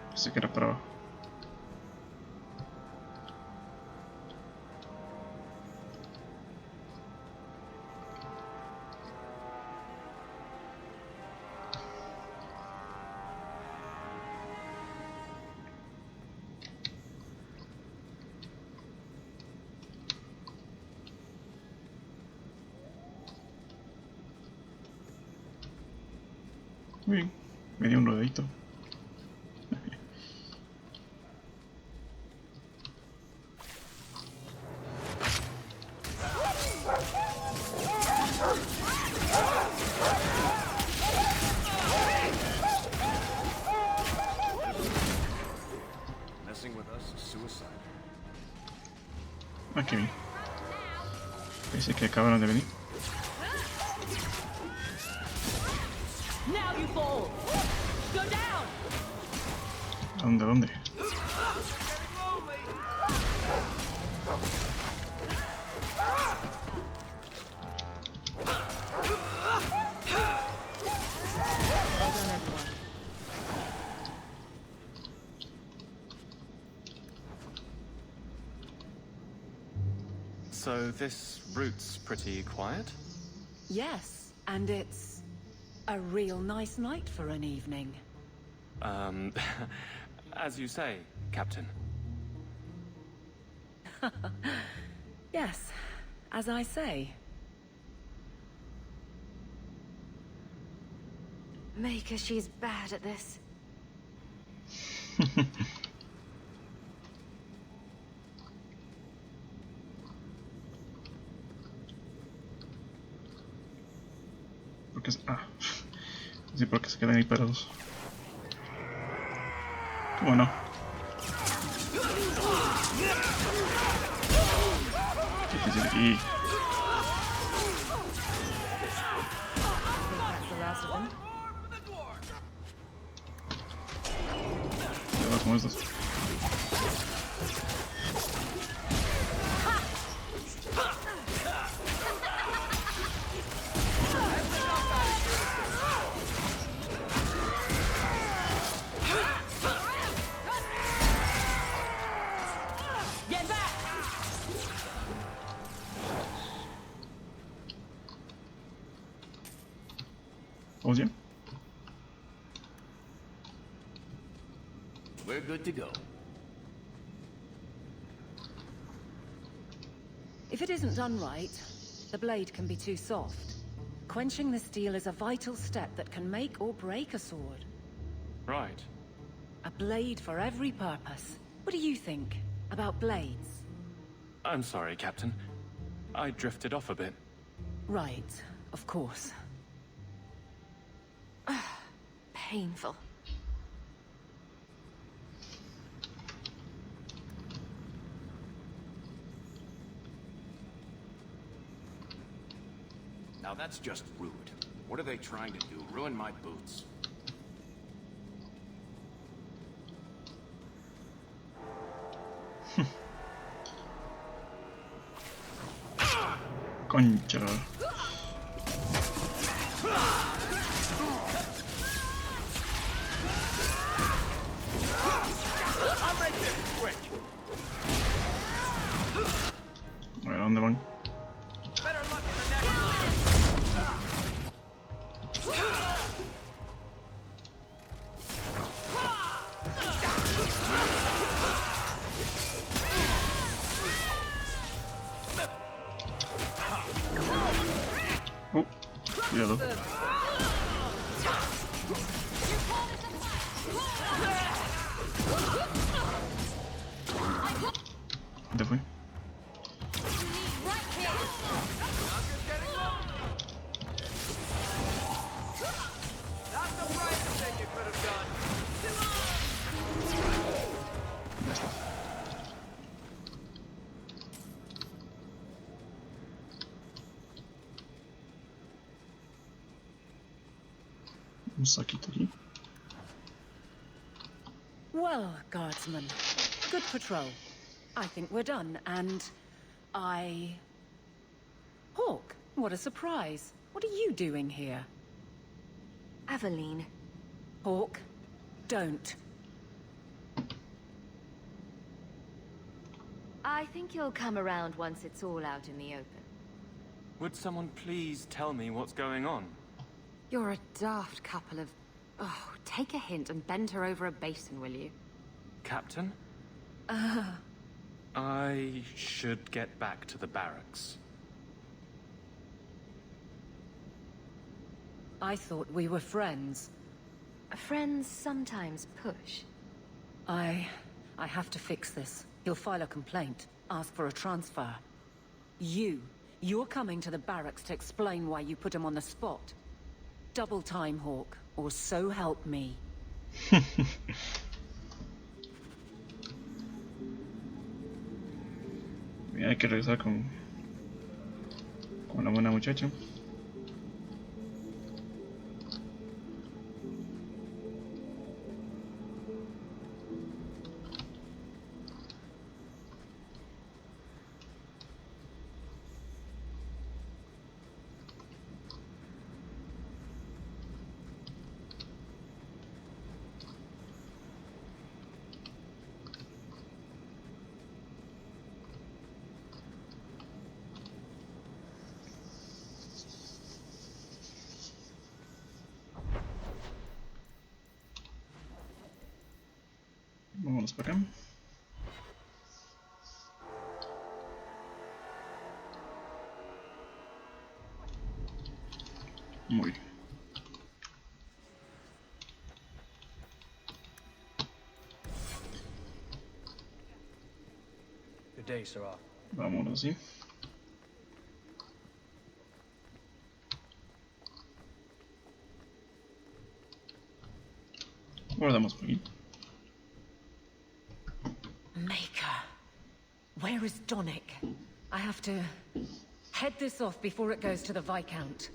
Pensé que era para abajo. Muy bien, me dio un rodadito. Messing with us is suicide. Ah, qué bien. Parece que acabaron de venir. Now you fall. Go down. ¿A dónde? ¿A dónde? So this route's pretty quiet? Yes, and it's a real nice night for an evening. As you say, Captain. Yes, as I say. Maker, she's bad at this. Porque sí, porque se quedan ahí parados. ¿Cómo no? Quítese de aquí. Cuidado con estos. ¿Vamos bien? We're good to go. If it isn't done right, the blade can be too soft. Quenching the steel is a vital step that can make or break a sword. Right. A blade for every purpose. What do you think about blades? I'm sorry, Captain. I drifted off a bit. Right, of course. Painful. Now that's just rude. What are they trying to do? Ruin my boots? Concha. A ver, ¿a dónde van? Cuidado. ¿Dónde fue? Ya está. Un saquito aquí. Well, guardsman, good patrol. I think we're done, and Hawk, what a surprise. What are you doing here? Aveline. Hawk, don't. I think you'll come around once it's all out in the open. Would someone please tell me what's going on? You're a daft couple of... Oh, take a hint and bend her over a basin, will you? Captain? I should get back to the barracks. I thought we were friends. Friends sometimes push. I have to fix this. He'll file a complaint, ask for a transfer. You're coming to the barracks to explain why you put him on the spot. Double time, Hawk, or so help me. Bien, hay que regresar con la buena muchacha. Vámonos para acá. Muy bien. Good day, Sarah. Vámonos, sí. Guardamos por aquí. Maker. Where is Donick? I have to head this off before it goes to the Viscount.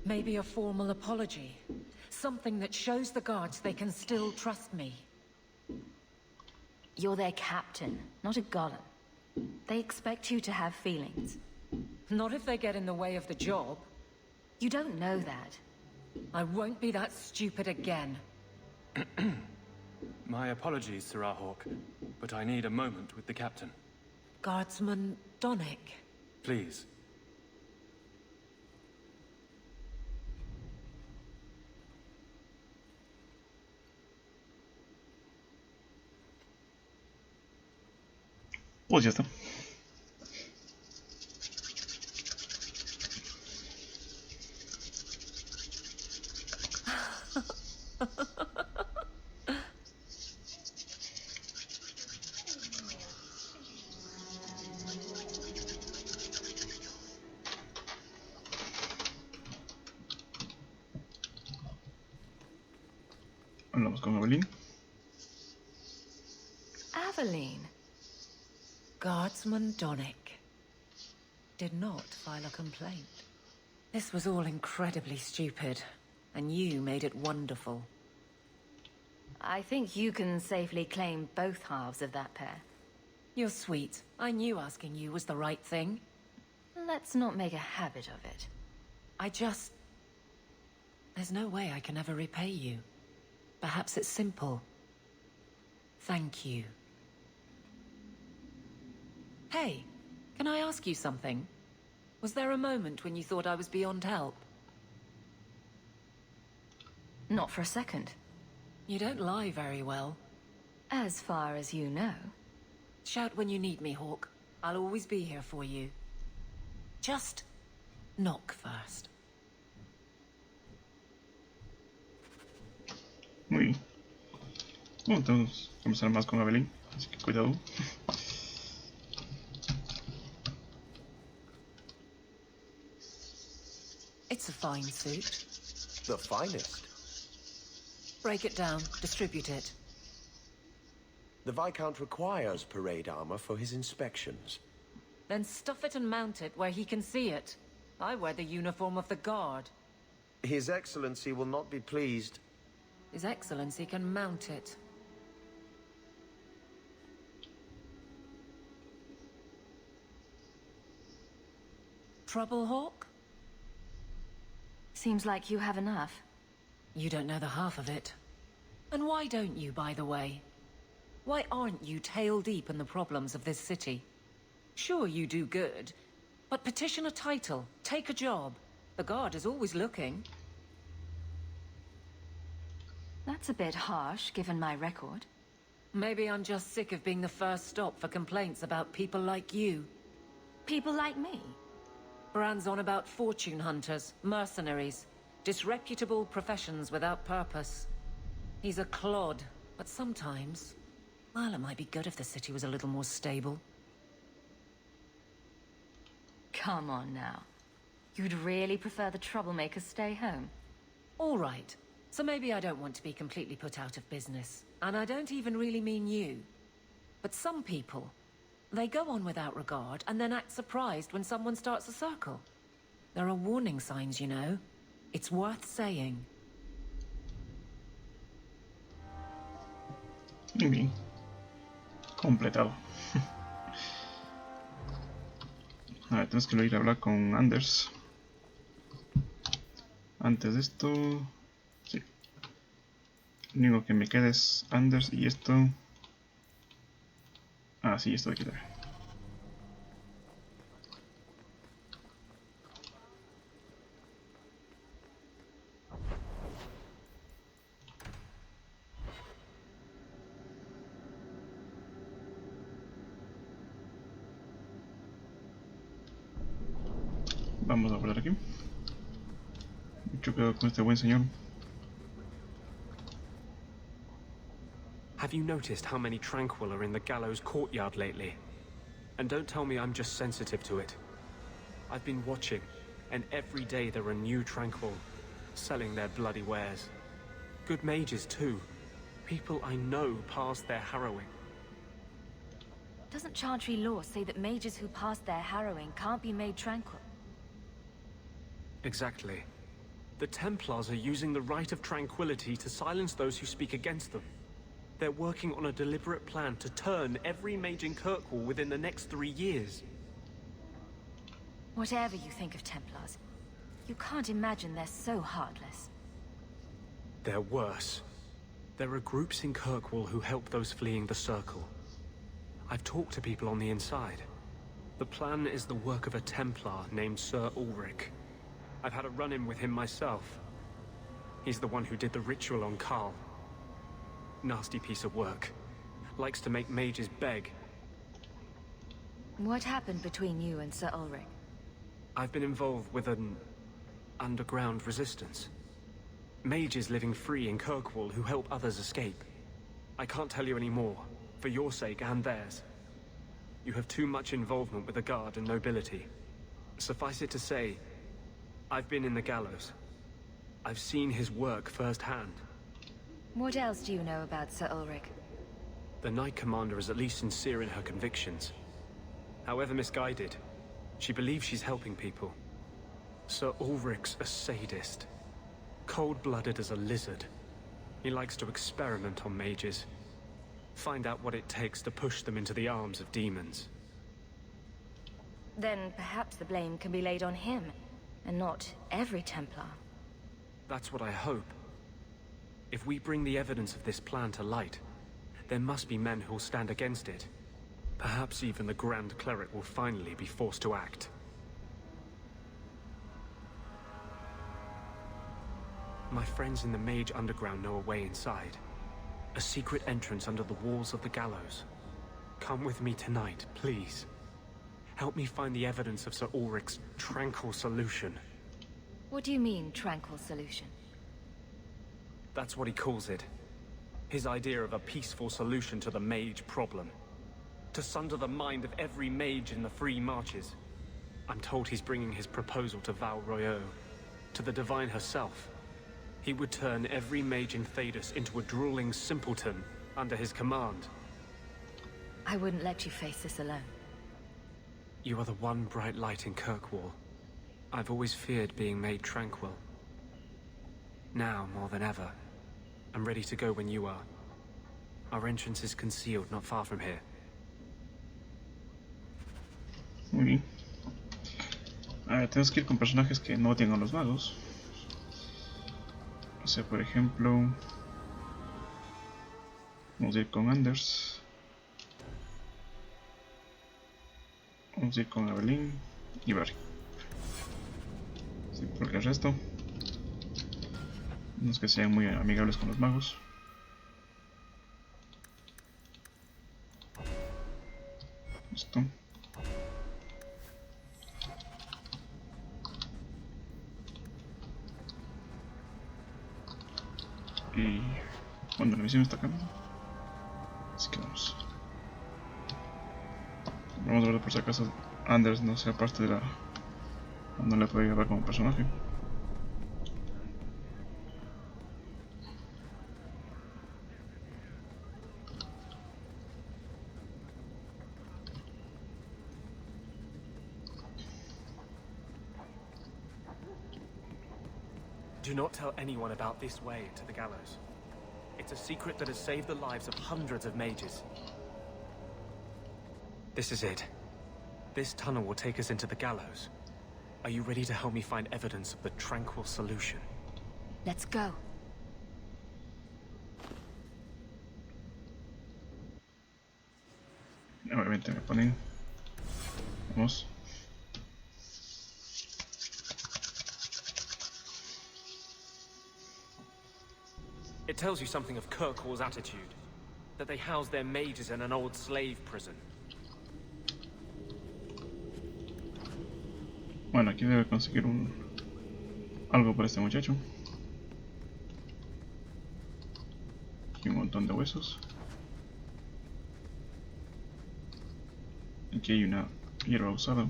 Maybe a formal apology. Something that shows the guards they can still trust me. You're their captain, not a golem. They expect you to have feelings. Not if they get in the way of the job. You don't know that. I won't be that stupid again. My apologies, Sarah Hawk, but I need a moment with the captain. Guardsman Donick. Please. Pues ya está. Hablamos con Evelyn. Aveline. Guardsman Donick did not file a complaint. This was all incredibly stupid, and you made it wonderful. I think you can safely claim both halves of that pair. You're sweet. I knew asking you was the right thing. Let's not make a habit of it. There's no way I can ever repay you. Perhaps it's simple. Thank you. Hey, can I ask you something? Was there a moment when you thought I was beyond help? Not for a second. You don't lie very well. As far as you know. Shout when you need me, Hawk. I'll always be here for you. Just knock first. Muy bien. Bueno, entonces vamos a empezar más con Evelyn, así que cuidado. It's a fine suit. The finest. Break it down, distribute it. The Viscount requires parade armor for his inspections. Then stuff it and mount it where he can see it. I wear the uniform of the guard. His Excellency will not be pleased. His Excellency can mount it. Trouble, Hawk? Seems like you have enough. You don't know the half of it. And why don't you, by the way? Why aren't you tail deep in the problems of this city? Sure, you do good, but petition a title, take a job. The guard is always looking. That's a bit harsh, given my record. Maybe I'm just sick of being the first stop for complaints about people like you. People like me? Brand's on about fortune hunters, mercenaries, disreputable professions without purpose. He's a clod, but sometimes, well, it might be good if the city was a little more stable. Come on now. You'd really prefer the troublemakers stay home? All right. So maybe I don't want to be completely put out of business. And I don't even really mean you. But some people, they go on without regard and then act surprised when someone starts a circle. There are warning signs, you know. It's worth saying. Muy bien. Completado. A ver, tenemos que ir a hablar con Anders. Antes de esto... Sí. Lo único que me queda es Anders y esto... Ah, sí, esto de aquí también. Vamos a guardar aquí. Mucho cuidado con este buen señor. Have you noticed how many Tranquil are in the gallows courtyard lately? And don't tell me I'm just sensitive to it. I've been watching, and every day there are new Tranquil, selling their bloody wares. Good mages too. People I know pass their harrowing. Doesn't Chantry law say that mages who pass their harrowing can't be made tranquil? Exactly. The Templars are using the right of tranquility to silence those who speak against them. They're working on a deliberate plan to turn every mage in Kirkwall within the next 3 years. Whatever you think of Templars, you can't imagine they're so heartless. They're worse. There are groups in Kirkwall who help those fleeing the Circle. I've talked to people on the inside. The plan is the work of a Templar named Sir Ulrich. I've had a run-in with him myself. He's the one who did the ritual on Karl. Nasty piece of work. Likes to make mages beg. What happened between you and Sir Ulrich? I've been involved with an underground resistance. Mages living free in Kirkwall who help others escape. I can't tell you any more, for your sake and theirs. You have too much involvement with the Guard and nobility. Suffice it to say, I've been in the gallows. I've seen his work firsthand. What else do you know about Sir Ulrich? The Knight Commander is at least sincere in her convictions. However misguided, she believes she's helping people. Sir Ulrich's a sadist. Cold-blooded as a lizard. He likes to experiment on mages. Find out what it takes to push them into the arms of demons. Then perhaps the blame can be laid on him, and not every Templar. That's what I hope. If we bring the evidence of this plan to light, there must be men who'll stand against it. Perhaps even the Grand Cleric will finally be forced to act. My friends in the Mage Underground know a way inside. A secret entrance under the walls of the gallows. Come with me tonight, please. Help me find the evidence of Sir Ulrich's tranquil solution. What do you mean, tranquil solution? That's what he calls it. His idea of a peaceful solution to the mage problem. To sunder the mind of every mage in the Free Marches. I'm told he's bringing his proposal to Val Royeaux, to the Divine herself. He would turn every mage in Thedas into a drooling simpleton under his command. I wouldn't let you face this alone. You are the one bright light in Kirkwall. I've always feared being made tranquil. Now, more than ever, I'm ready to go when you are. Our entrance is concealed not far from here. Muy bien. A ver, tenemos que ir con personajes que no tengan los magos. O sea, por ejemplo, vamos a ir con Anders. Vamos a ir con Evelyn y Barry. Sí, porque el resto no es que sean muy amigables con los magos. Listo. Y Bueno, la misión está acá. Así que vamos. Vamos a ver por si acaso Anders no sea parte de la... No le puede llevar como personaje. Do not tell anyone about this way to the gallows. It's a secret that has saved the lives of hundreds of mages. This is it. This tunnel will take us into the gallows. Are you ready to help me find evidence of the tranquil solution? Let's go. Obviamente me ponen. Vamos. It tells you something of Kirkwall's attitude. That they house their mages in an old slave prison. Bueno, aquí debe conseguir algo para este muchacho. Aquí un montón de huesos. Aquí hay una hierba usada.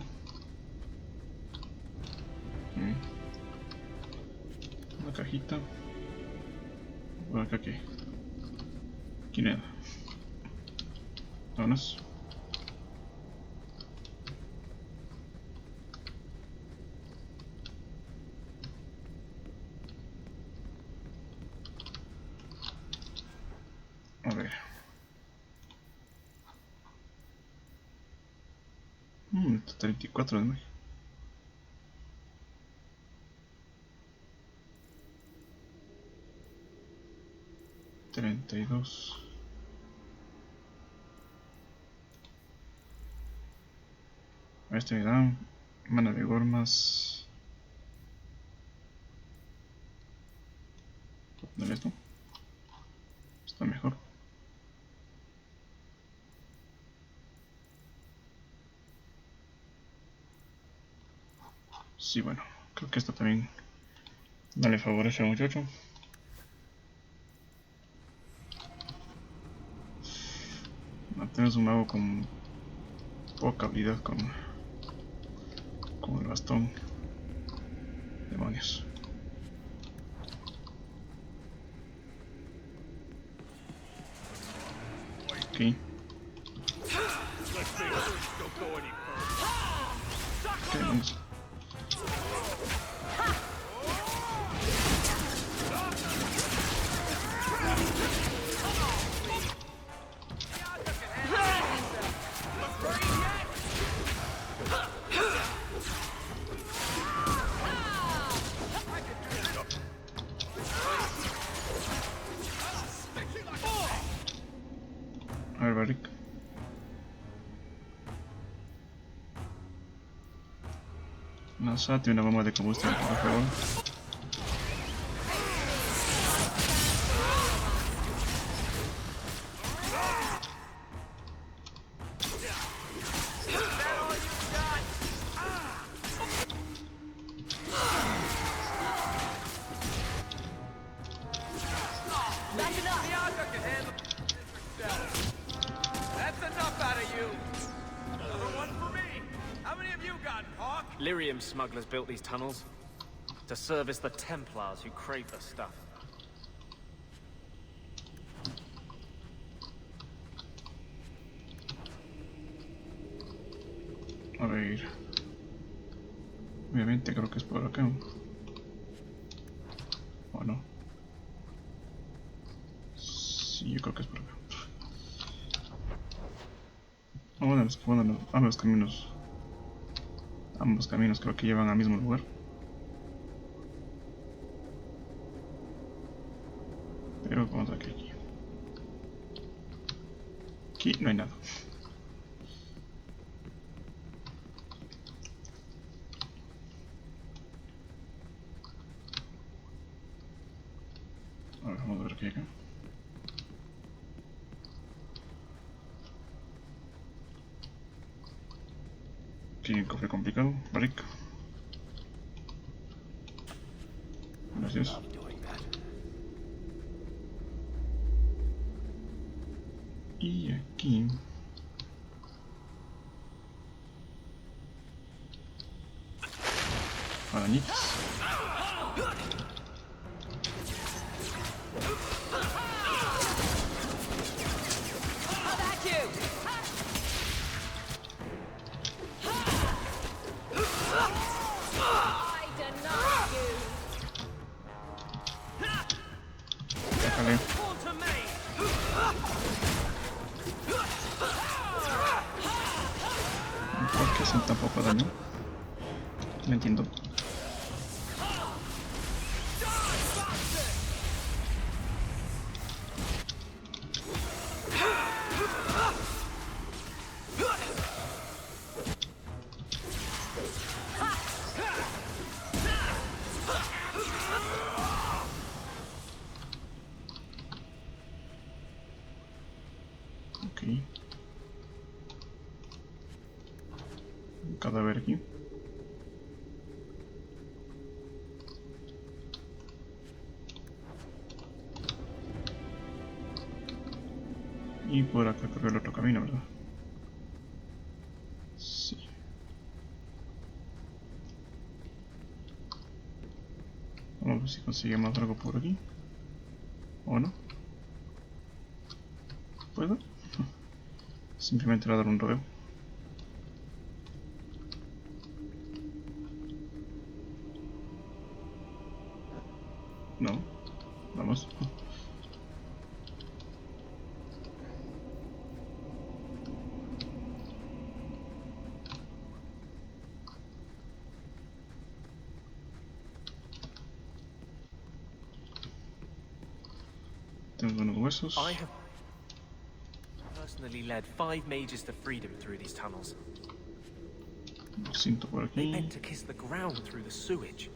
Una cajita. Por acá qué. Aquí nada. Vámonos. A ver. 34 de magia. Este me da mana de vigor más. Dale esto. Está mejor. Sí, bueno, creo que esto también no le favorece al muchacho. Tenemos un mago con poca habilidad con el bastón. Demonios. Ok. Ok, vamos. A ver, Barik. Lanzate una bomba de combustible, por favor. Lyrium smugglers built these tunnels to service the Templars who crave the stuff. A ver. Obviamente creo que es por acá. ¿O no? Sí, yo creo que es por acá. Ambos caminos. Ambos caminos creo que llevan al mismo lugar. Pero vamos a ver aquí. Aquí no hay nada. A ver, vamos a ver qué hay acá. Aquí hay un cofre complicado, Barik. Gracias. Y aquí. Arañitas. Déjale. ¿Por qué hacen tan poco daño? No entiendo. Ok. Un cadáver aquí. Y por acá creo el otro camino, ¿verdad? Sí. Vamos a ver si conseguimos algo por aquí. ¿O no? ¿Puedo? Simplemente le voy a dar un rodeo. No. Vamos. Tengo unos huesos. I have personally led 5 mages to freedom through these tunnels. Lo siento por They aquí. meant to kiss the ground through the sewage.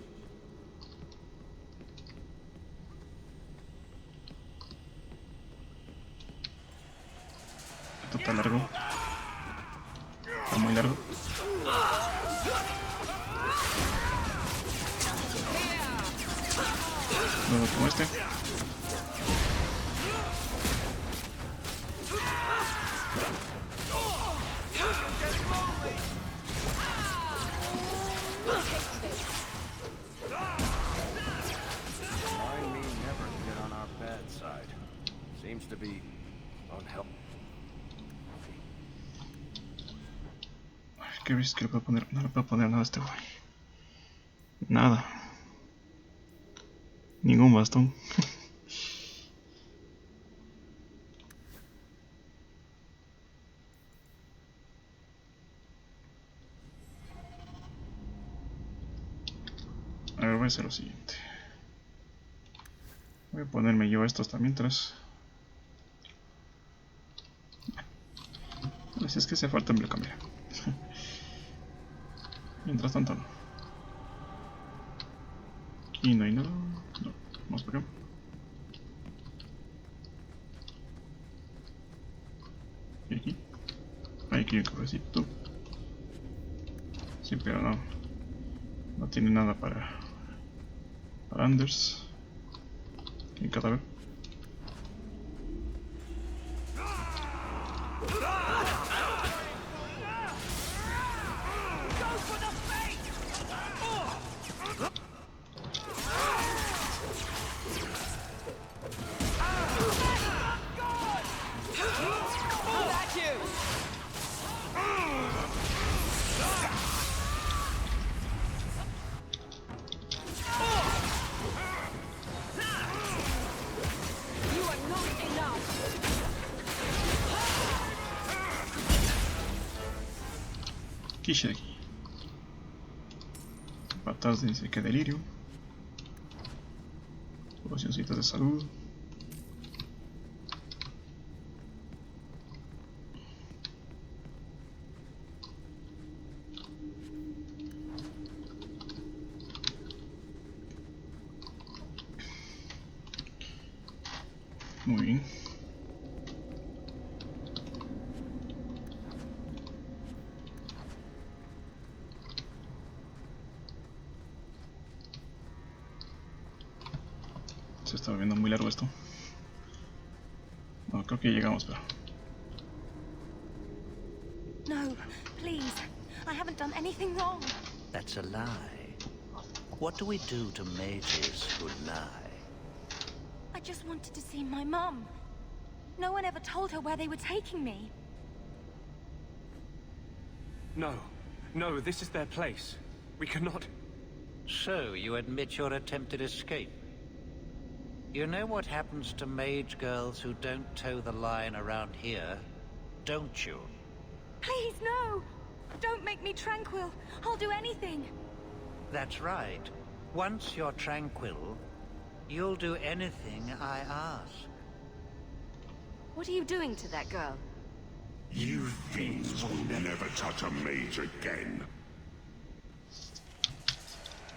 Esto está largo. Está muy largo. Luego como este. Remind me never to get on our bad side. Seems to be unhelpful. ¿Qué ves que le puedo poner? No le puedo poner nada a este güey. Nada. Ningún bastón. A ver, voy a hacer lo siguiente. Voy a ponerme yo estos también mientras. Si es que hace falta me lo cambiaré. Mientras tanto no. Aquí no hay nada. No, vamos por acá. Y aquí. Aquí hay un cofrecito. Sí, pero no. No tiene nada para Anders. Aquí hay un cadáver. Quiche de aquí. Patas dice que delirio. Pocioncitas de salud. Muy bien. Se está volviendo muy largo esto. No, creo que llegamos, pero haven't done anything wrong. That's a lie. What do we do to mages who lie? I just wanted to see my mum. No one ever told her where they were taking me. No. No, this is their place. We cannot... So, you admit your attempted escape? You know what happens to mage girls who don't toe the line around here, don't you? Please, no! Don't make me tranquil. I'll do anything. That's right. Once you're tranquil, you'll do anything I ask. What are you doing to that girl? You fiends will never touch a mage again.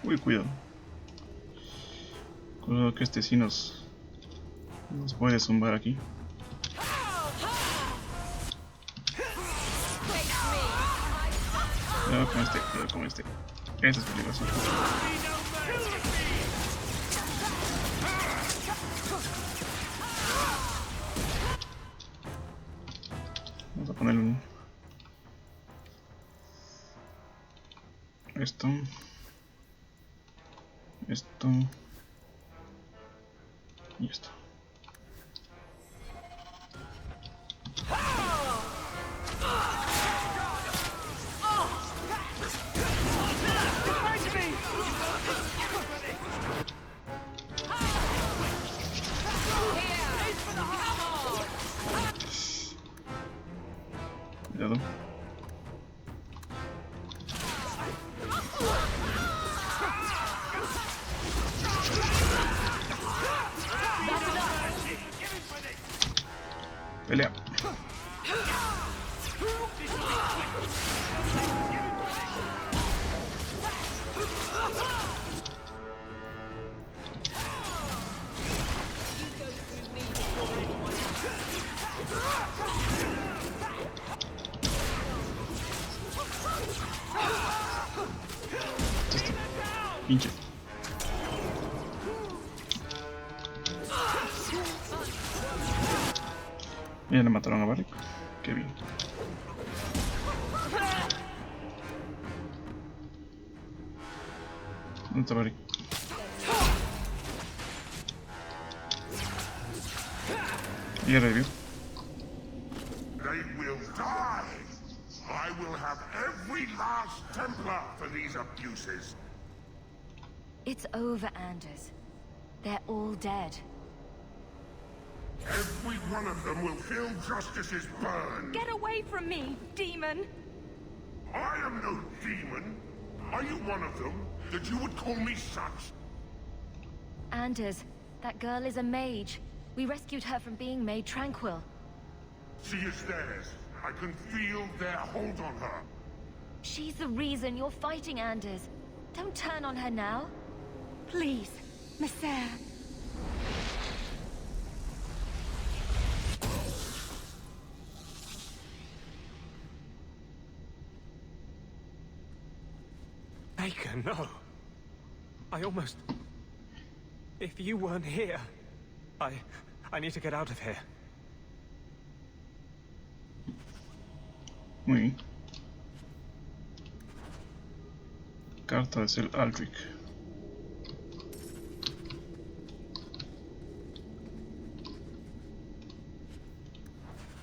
Uy, cuidado. Cuidado que este sí nos puede zumbar aquí. Cuidado con este, cuidado con este. Este es peligroso. Vamos a ponerle un... esto y esto. Cuidado. Pelea. Pinche. Ya le mataron a Barry. Qué bien. ¿Dónde está Barry? Y revivió. They will die. I will have every last Templar for these abuses. It's over, Anders. They're all dead. Every one of them will feel justice's burn. Get away from me, demon! I am no demon. Are you one of them, that you would call me such? Anders, that girl is a mage. We rescued her from being made tranquil. She is theirs. I can feel their hold on her. She's the reason you're fighting, Anders. Don't turn on her now. Please, Messer. Baker, no. I almost... If you weren't here, I need to get out of here. Muy bien. Carta de Sir Aldrich.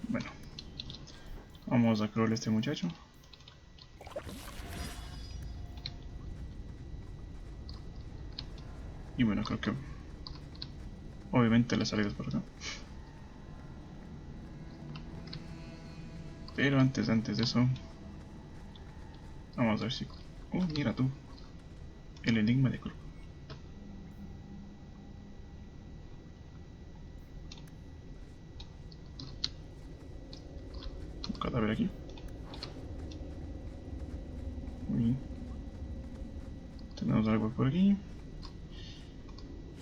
Bueno, vamos a crearle a este muchacho. Y bueno, creo que obviamente la salida es por acá. Pero antes de eso, vamos a ver si... Oh, mira tú, el enigma de Cruz. Un cadáver aquí. Muy bien. Tenemos algo por aquí.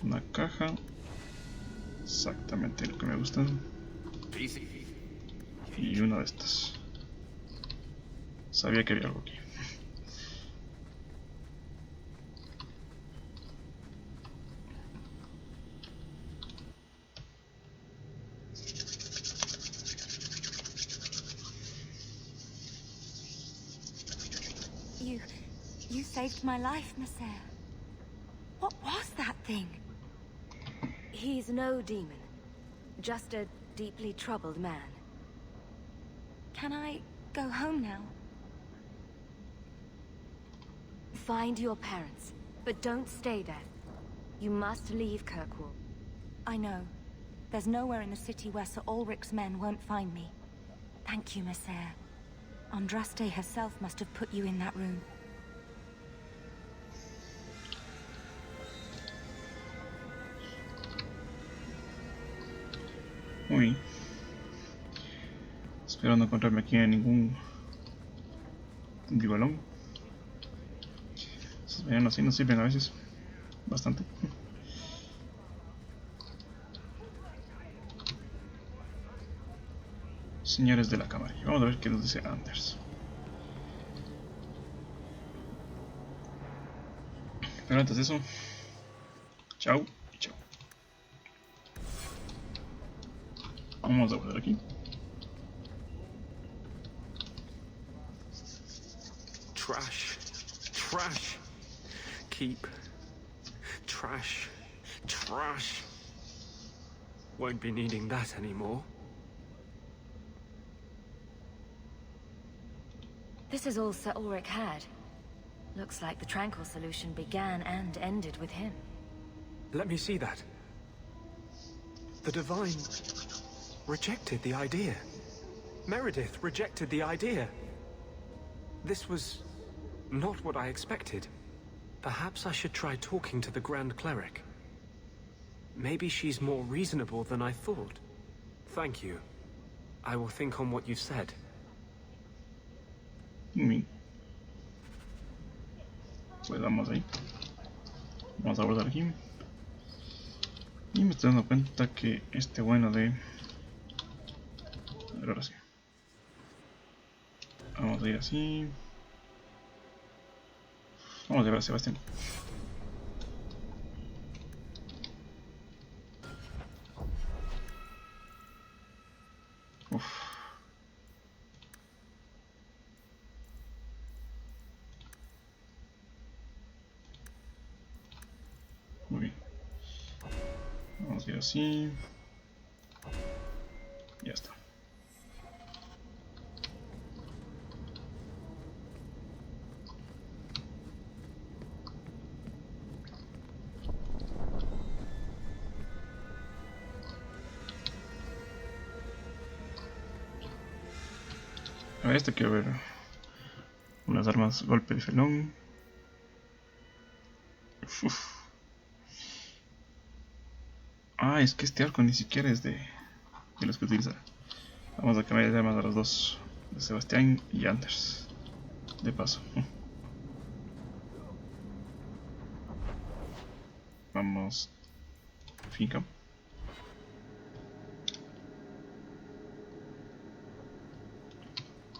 Una caja. Exactamente lo que me gusta. Y una de estas. Sabía que había algo aquí. saved my life, Monsieur. What was that thing? He's no demon. Just a deeply troubled man. Can I go home now? Find your parents, but don't stay there. You must leave Kirkwall. I know. There's nowhere in the city where Sir Ulrich's men won't find me. Thank you, Monsieur. Andraste herself must have put you in that room. Uy. Espero no encontrarme aquí en ningún balón. Esos venenos así nos sirven a veces bastante. Señores de la cámara, vamos a ver qué nos dice Anders. Pero antes de eso, chao y chao. Vamos a guardar aquí. Trash. Trash. Keep. Trash. Trash. Won't be needing that anymore. This is all Sir Ulrich had. Looks like the Tranquil solution began and ended with him. Let me see that. The Divine rejected the idea. Meredith rejected the idea. This was not what I expected. Perhaps I should try talking to the Grand Cleric. Maybe she's more reasonable than I thought. Thank you. I will think on what you've said. Pues vamos ahí. Vamos a guardar aquí. Y me estoy dando cuenta que este bueno de... A ver, ahora sí. Vamos a ir así. Vamos a llevar a Sebastián. Uf. Muy bien. Vamos a ir así. Ya está. A ver, este quiero ver unas armas golpe de felón. Uf. Ah, es que este arco ni siquiera es de los que utiliza. Vamos a cambiar de armas a los dos, de Sebastián y Anders. De paso. Vamos. Finca.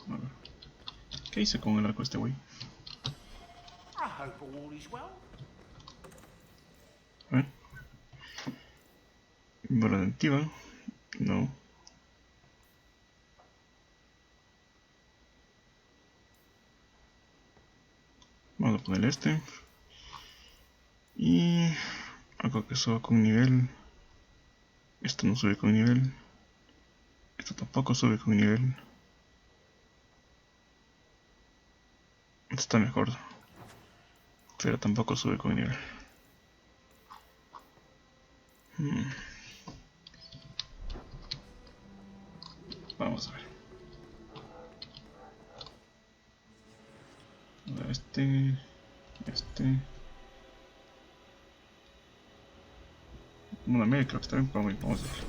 A ver. ¿Qué hice con el arco este güey? A ver. Bola dentiva. No. Vamos a poner este. Y algo que suba con nivel. Esto no sube con nivel. Esto tampoco sube con nivel. Esto está mejor. Pero tampoco sube con nivel. Vamos a ver. Este. Una media creo que está bien. Vamos a ver.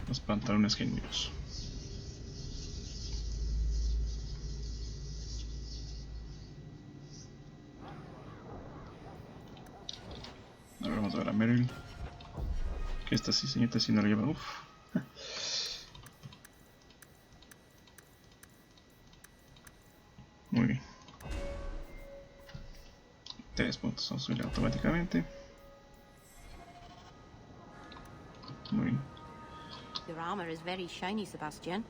Los pantalones genuinos. Ahora vamos a ver a Meryl. Que esta sí, señorita, si no la lleva. Uff. Muy bien. 3 puntos son subidos automáticamente. Muy bien. Your armor is very shiny, Sebastian.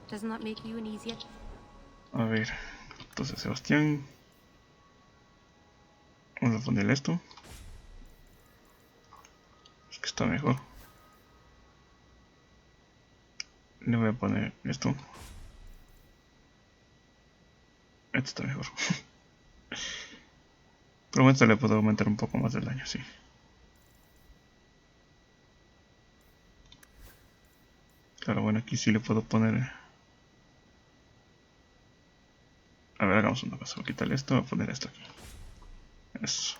Doesn't that make you an easier? A ver, fotos de Sebastián. Vamos a ponerle esto. Es que está mejor. Le voy a poner esto. Esto está mejor. Pero esto le puedo aumentar un poco más el daño, sí. Claro, bueno, aquí sí le puedo poner... A ver, hagamos una cosa. Voy a quitarle esto, voy a poner esto aquí. Eso.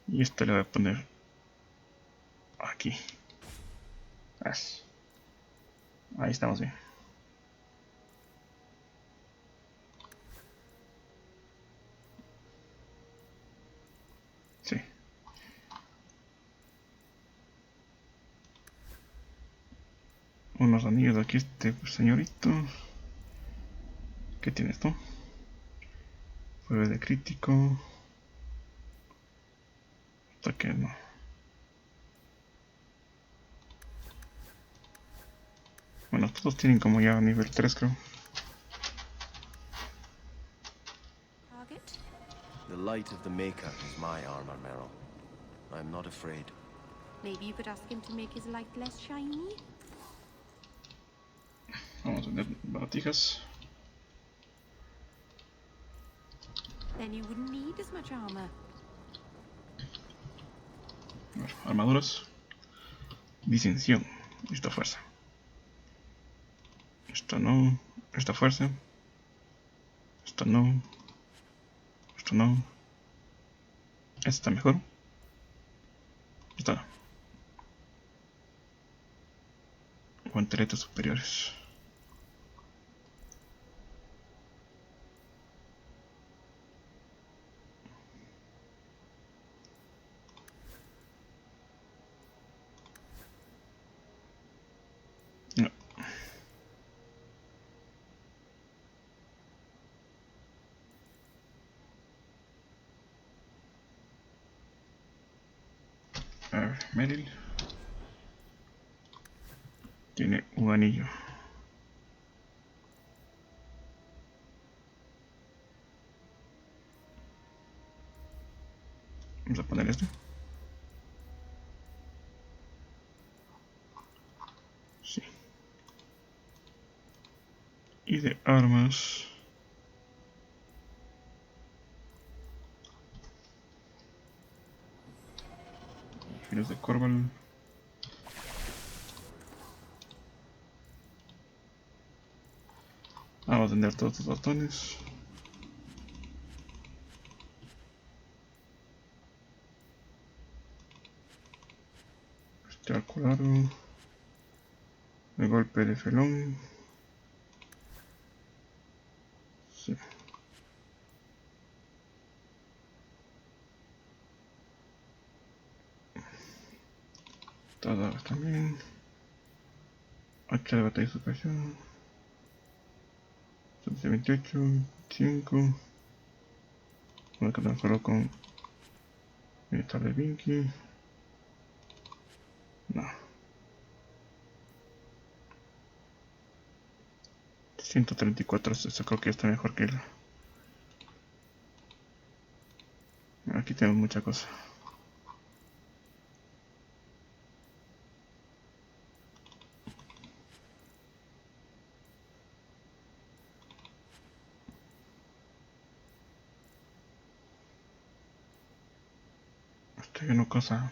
Y esto le voy a poner aquí. Eso. Ahí estamos bien. Sí. Unos anillos de aquí, este señorito. ¿Qué tiene esto? Prueba de crítico. Hasta que no. Bueno, todos tienen como ya nivel 3, creo. The light of the Maker is my armor, Meryl. I'm not afraid. Maybe you could ask him to make his light less shiny? Vamos a vender baratijas. Then you wouldn't need as much armor. A ver, armaduras. Distinción. Esta fuerza. Esto no. Esta fuerza. Esto no. Esto no. Esta está mejor. Esta no. Guanteletes superiores. No. A ver, Meryl tiene un anillo. Vamos a poner este. Sí. Y de armas. Filos de Corval. Vamos a vender todos los botones. Este arcularo. El golpe de felón. Sí. Todas también. Hacha de batalla superior. 28, 5. Una que transformó con militar de Vinky. No. 134, eso creo que está mejor que el... Aquí tenemos mucha cosa. Estoy viendo cosa.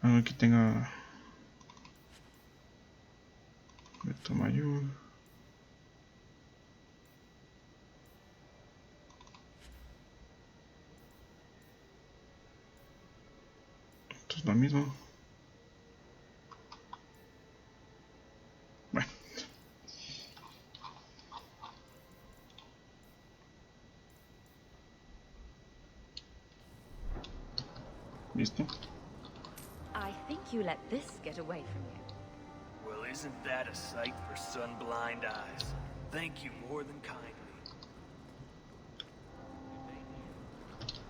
Aquí tenga... Esto mayor. Esto es lo mismo. Bueno. Listo. I think you let this get away from you. Well, isn't that a sight for sun-blind eyes? Thank you more than kindly.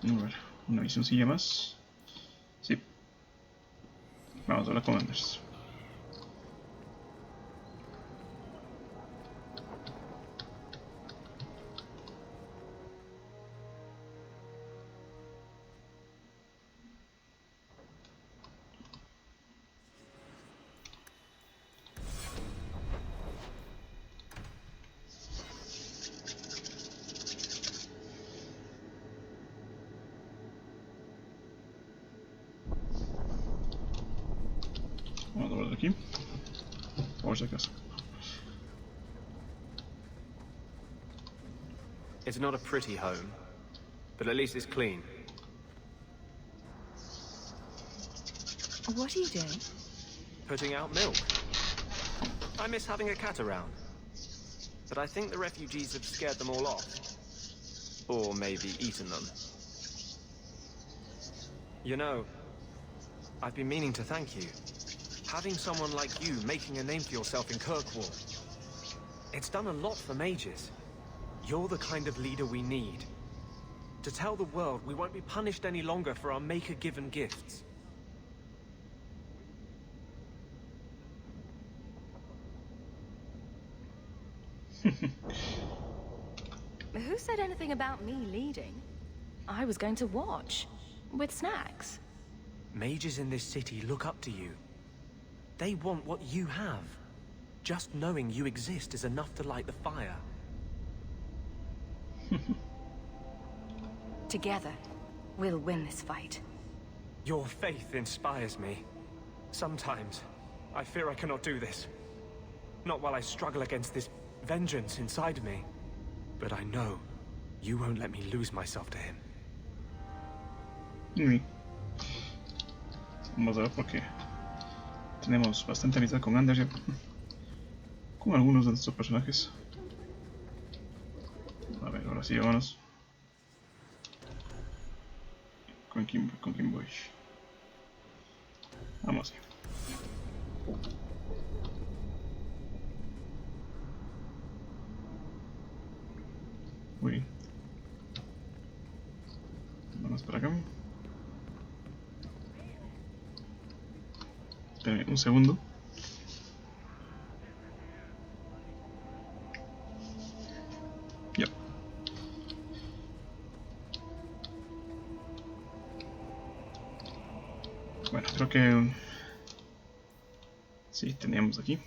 A ver, una misioncilla más. Sí. Vamos a la Commanders. por aquí. Por si acaso. It's not a pretty home, but at least it's clean. What are you doing? Putting out milk. I miss having a cat around. But I think the refugees have scared them all off. Or maybe eaten them. You know, I've been meaning to thank you. Having someone like you making a name for yourself in Kirkwall. It's done a lot for mages. You're the kind of leader we need. To tell the world we won't be punished any longer for our maker-given gifts. Who said anything about me leading? I was going to watch. With snacks. Mages in this city look up to you. They want what you have. Just knowing you exist is enough to light the fire. Together, we'll win this fight. Your faith inspires me. Sometimes, I fear I cannot do this. Not while I struggle against this vengeance inside me. But I know you won't let me lose myself to him. Vamos a ver porque tenemos bastante amistad con Anders, con algunos de nuestros personajes. A ver, ahora sí, vámonos. ¿Con quién voy? Vamos así. Muy bien. Vamos para acá. Esperen un segundo. Ya. Bueno, creo que sí, teníamos aquí.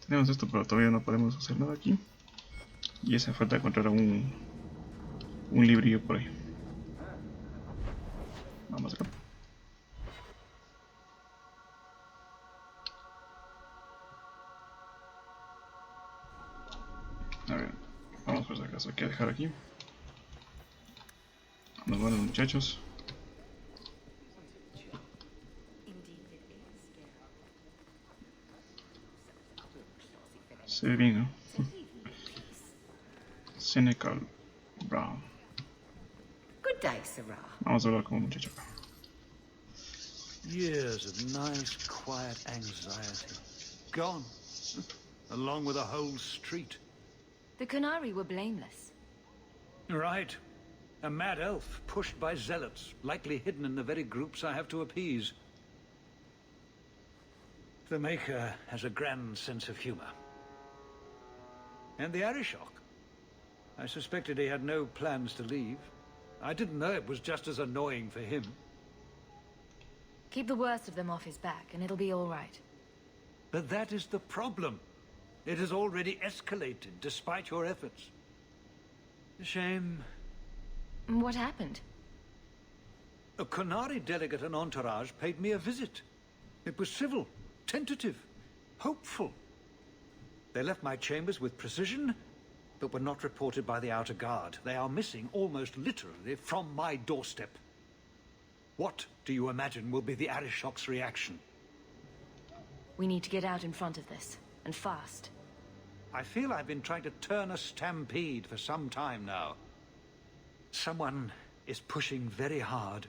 Tenemos esto, pero todavía no podemos hacer nada aquí. Y hace falta encontrar un librillo por ahí. Vamos acá. A ver, vamos por si acaso, hay que dejar aquí. Nos van los muchachos. Se ve bien, ¿no? Senecal Brown. Good day, Sarah. Vamos a hablar con un muchacho acá. Years of nice, quiet anxiety. Gone. Along with a whole street. The Canary were blameless. Right. A mad elf pushed by zealots, likely hidden in the very groups I have to appease. The Maker has a grand sense of humor. And the arishok. I suspected he had no plans to leave. I didn't know it was just as annoying for him. Keep the worst of them off his back, and it'll be all right. But that is the problem. It has already escalated, despite your efforts. A shame. What happened? A Canary delegate and entourage paid me a visit. It was civil, tentative, hopeful. They left my chambers with precision, but were not reported by the outer guard. They are missing almost literally from my doorstep. What do you imagine will be the Arishok's reaction? We need to get out in front of this, and fast. I feel I've been trying to turn a stampede for some time now. Someone is pushing very hard.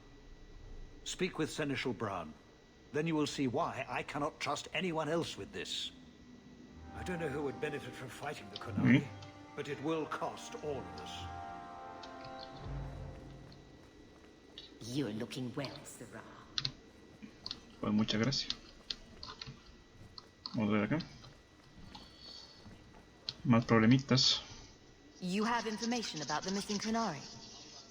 Speak with Seneschal Brown. Then you will see why I cannot trust anyone else with this. I don't know who would benefit from fighting the Canary, but it will cost all of us. You're looking well, Sarah. Pues muchas gracias. Vamos a ver acá. Más problemitas. You have information about the missing Canary?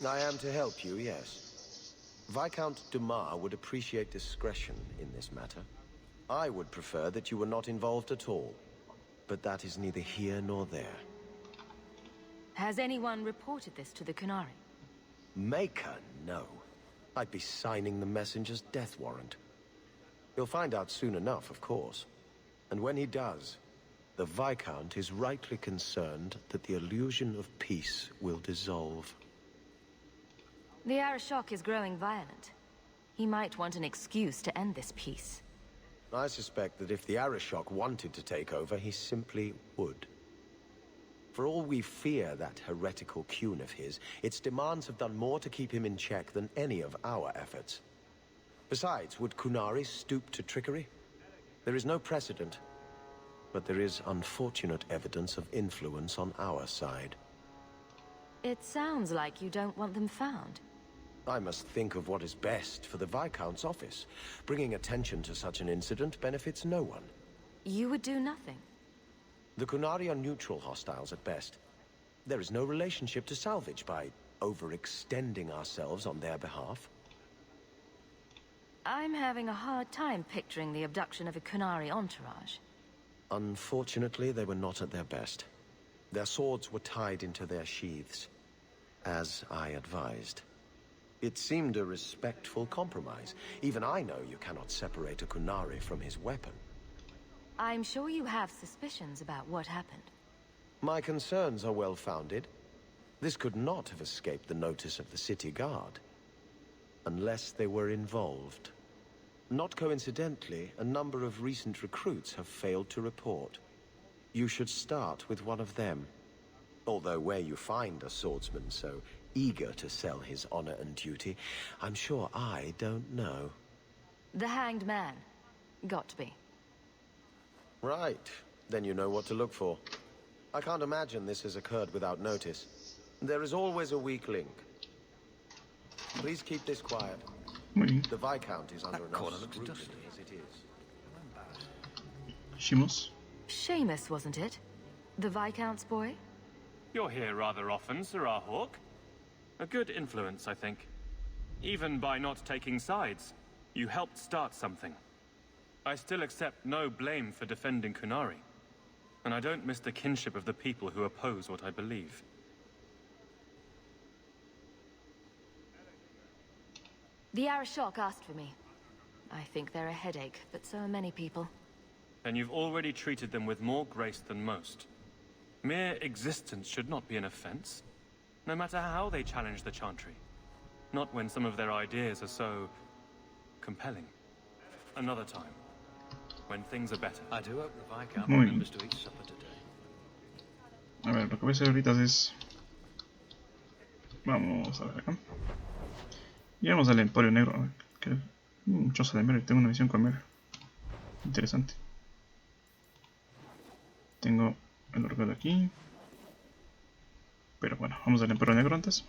I am to help you, yes. Viscount Dumas would appreciate discretion in this matter. I would prefer that you were not involved at all. But that is neither here nor there. Has anyone reported this to the Canary? Maker, no. I'd be signing the messenger's death warrant. He'll find out soon enough, of course. And when he does, the Viscount is rightly concerned that the illusion of peace will dissolve. The arishok is growing violent. He might want an excuse to end this peace. I suspect that if the arishok wanted to take over, he simply would. For all we fear that heretical Qun of his, its demands have done more to keep him in check than any of our efforts. Besides, would Qunari stoop to trickery? There is no precedent, but there is unfortunate evidence of influence on our side. It sounds like you don't want them found. I must think of what is best for the Viscount's office. Bringing attention to such an incident benefits no one. You would do nothing. The Qunari are neutral hostiles at best. There is no relationship to salvage by overextending ourselves on their behalf. I'm having a hard time picturing the abduction of a Qunari entourage. Unfortunately, they were not at their best. Their swords were tied into their sheaths, as I advised. It seemed a respectful compromise. Even I know you cannot separate a Qunari from his weapon. I'm sure you have suspicions about what happened. My concerns are well-founded. This could not have escaped the notice of the city guard. Unless they were involved. Not coincidentally, a number of recent recruits have failed to report. You should start with one of them. Although where you find a swordsman so eager to sell his honor and duty, I'm sure I don't know. The Hanged Man. Got to be. Right. Then you know what to look for. I can't imagine this has occurred without notice. There is always a weak link. Please keep this quiet. The Viscount is under enough scrutiny as it is. Seamus? Seamus, wasn't it? The Viscount's boy? You're here rather often, Sirrah Hawk. A good influence, I think. Even by not taking sides, you helped start something. I still accept no blame for defending Qunari. And I don't miss the kinship of the people who oppose what I believe. The arishok asked for me. I think they're a headache, but so are many people. And you've already treated them with more grace than most. Mere existence should not be an offense, no matter how they challenge the Chantry. Not when some of their ideas are so compelling. Another time, when things are better. I do hope the Viscount Muy bien. remembers to eat supper today. A ver, lo que voy a hacer ahorita es... Vamos a ver acá. Llegamos al Emporio Negro. Choza de Mero, tengo una misión con Mero. Interesante. Tengo el orgullo aquí. Pero bueno, vamos al Emporio Negro antes.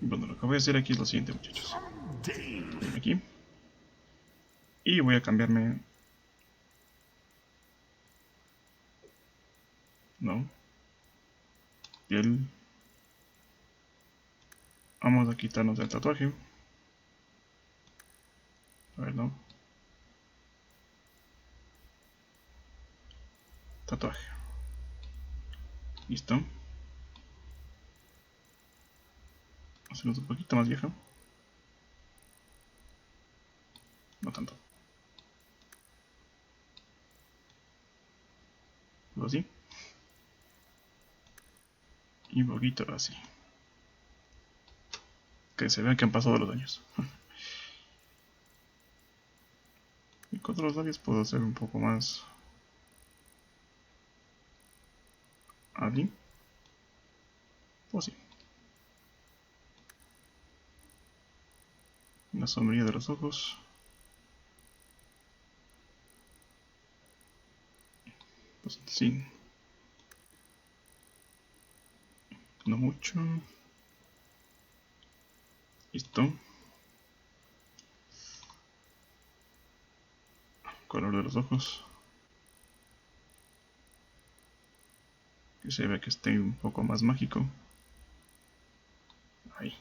Y bueno, lo que voy a hacer aquí es lo siguiente, muchachos. Voy aquí. Y voy a cambiarme... No. Piel. Vamos a quitarnos el tatuaje. A ver, no. Tatuaje. Listo. Hacemos un poquito más vieja. No tanto. Algo así. Y un poquito así. Que se vea que han pasado los años. Y con los labios puedo hacer un poco más... ¿Así? O sí. La sombría de los ojos. Pues sí. No mucho. Listo. Color de los ojos. Que se ve que esté un poco más mágico. Ahí.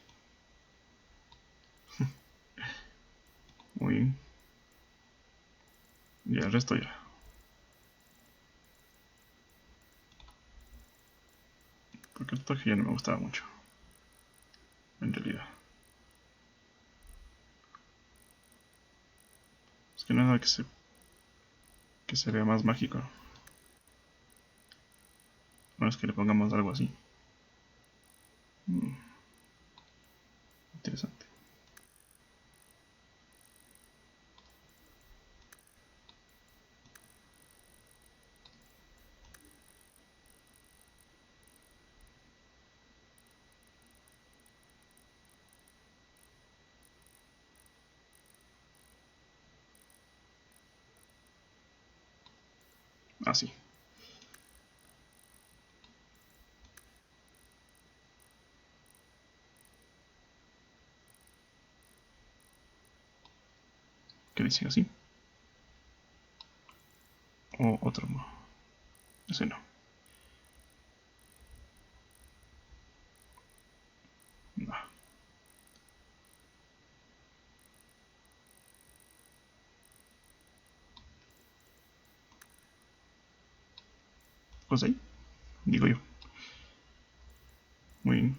Muy bien. Y el resto ya. Porque el tatuaje ya no me gustaba mucho. En realidad. Es que no es nada que se vea más mágico. Bueno, es que le pongamos algo así. Interesante. Así. ¿Qué dice así? O otro. Ese no. No. Pues ahí, digo yo. Muy bien.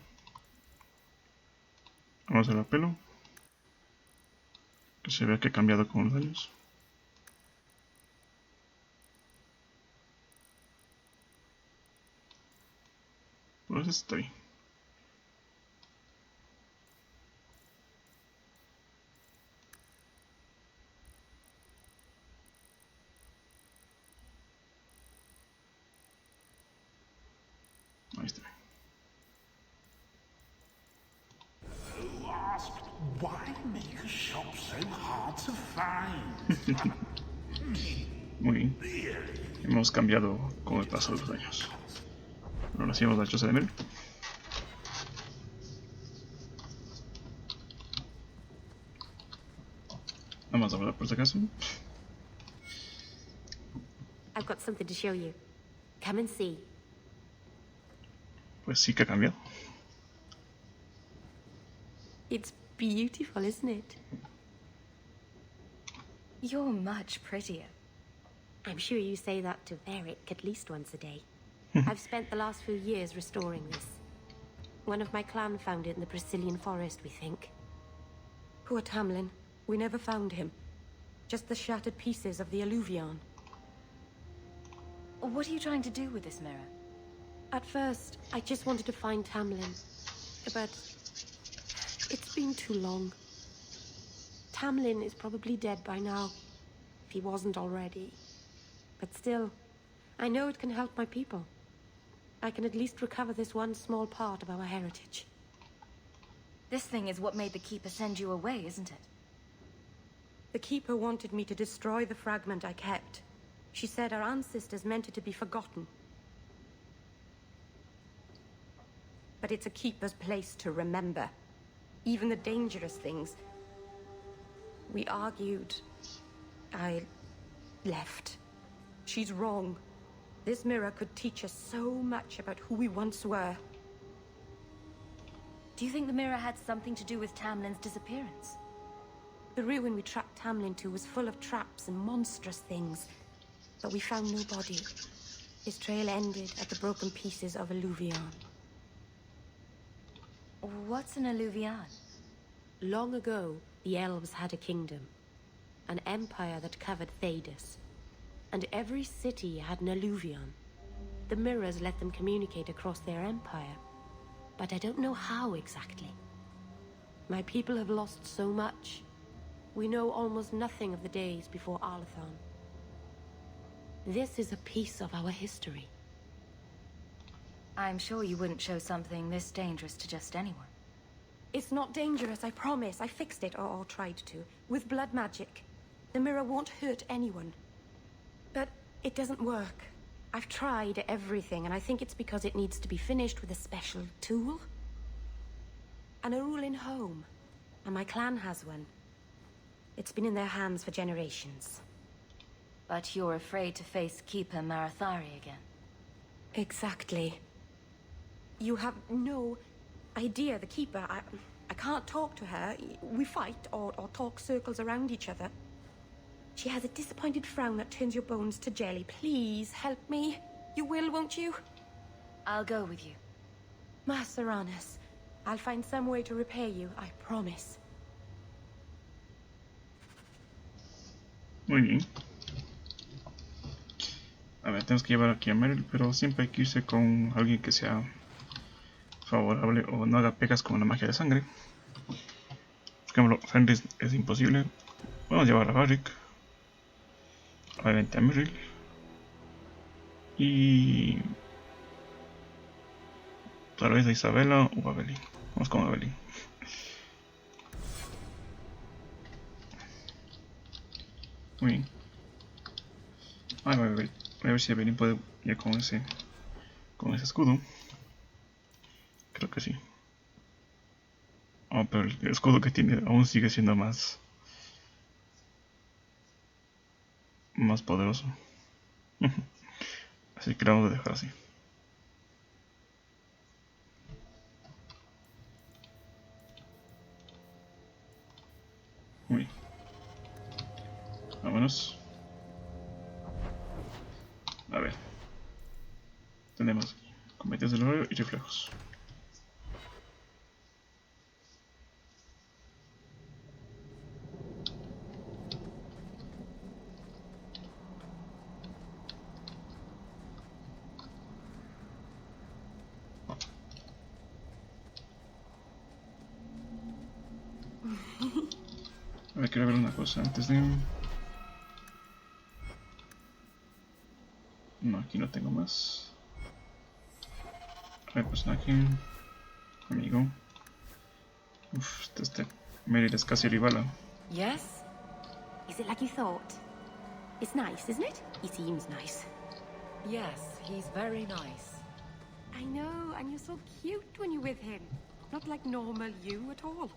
Vamos a hacer el pelo. Que se vea que ha cambiado con los años. Pues está bien. Ahí está. Who asked why make a shop so hard to find? Muy bien. Hemos cambiado con el paso de los años. Ahora sí vamos a la choza de Mel. Vamos a hablar por si acaso. I've got something to show you. Come and see. Pues sí que ha cambiado. It's beautiful, isn't it? You're much prettier. I'm sure you say that to Eric at least once a day. I've spent the last few years restoring this. One of my clan found it in the Brazilian forest, we think. Poor Tamlin. We never found him. Just the shattered pieces of the alluvion. What are you trying to do with this mirror? At first, I just wanted to find Tamlin. But it's been too long. Tamlin is probably dead by now, if he wasn't already. But still, I know it can help my people. I can at least recover this one small part of our heritage. This thing is what made the Keeper send you away, isn't it? The Keeper wanted me to destroy the fragment I kept. She said our ancestors meant it to be forgotten. But it's a Keeper's place to remember. Even the dangerous things. We argued. I left. She's wrong. This mirror could teach us so much about who we once were. Do you think the mirror had something to do with Tamlin's disappearance? The ruin we tracked Tamlin to was full of traps and monstrous things. But we found no body. His trail ended at the broken pieces of alluvion. What's an alluvion? Long ago, the elves had a kingdom. An empire that covered Thedas. And every city had an alluvion. The mirrors let them communicate across their empire. But I don't know how exactly. My people have lost so much. We know almost nothing of the days before Arlathon. This is a piece of our history. I'm sure you wouldn't show something this dangerous to just anyone. It's not dangerous, I promise. I fixed it, or tried to, with blood magic. The mirror won't hurt anyone. But it doesn't work. I've tried everything, and I think it's because it needs to be finished with a special tool. And a ruling home. And my clan has one. It's been in their hands for generations. But you're afraid to face Keeper Marathari again. Exactly. You have no idea, the Keeper. I can't talk to her. We fight or talk circles around each other. She has a disappointed frown that turns your bones to jelly. Please, help me. You will, won't you? I'll go with you. Master Uranus, I'll find some way to repay you, I promise. Muy bien. A ver, tenemos que llevar aquí a Meryl, pero siempre hay que irse con alguien que sea favorable o no haga pegas con la magia de sangre. Por ejemplo, Fenris es imposible. Vamos a llevar a Varric, obviamente a Meryl y tal vez a Isabela o a Evelyn. Vamos con Evelyn. Muy bien. Voy a ver si Evelyn puede ir con ese escudo. Creo que sí. Oh, pero el escudo que tiene aún sigue siendo más poderoso. Así que lo vamos a dejar así. Muy bien. Vámonos. A ver. Tenemos cometidos del horario y reflejos. A ver, quiero ver una cosa antes de... No, aquí no tengo más. A ver, personaje. Amigo. Uf, Meryl es casi rival. Yes? Is it like you thought? It's nice, isn't it? He seems nice. Yes, he's very nice. I know, and you're so cute when you're with him. Not like normal you at all.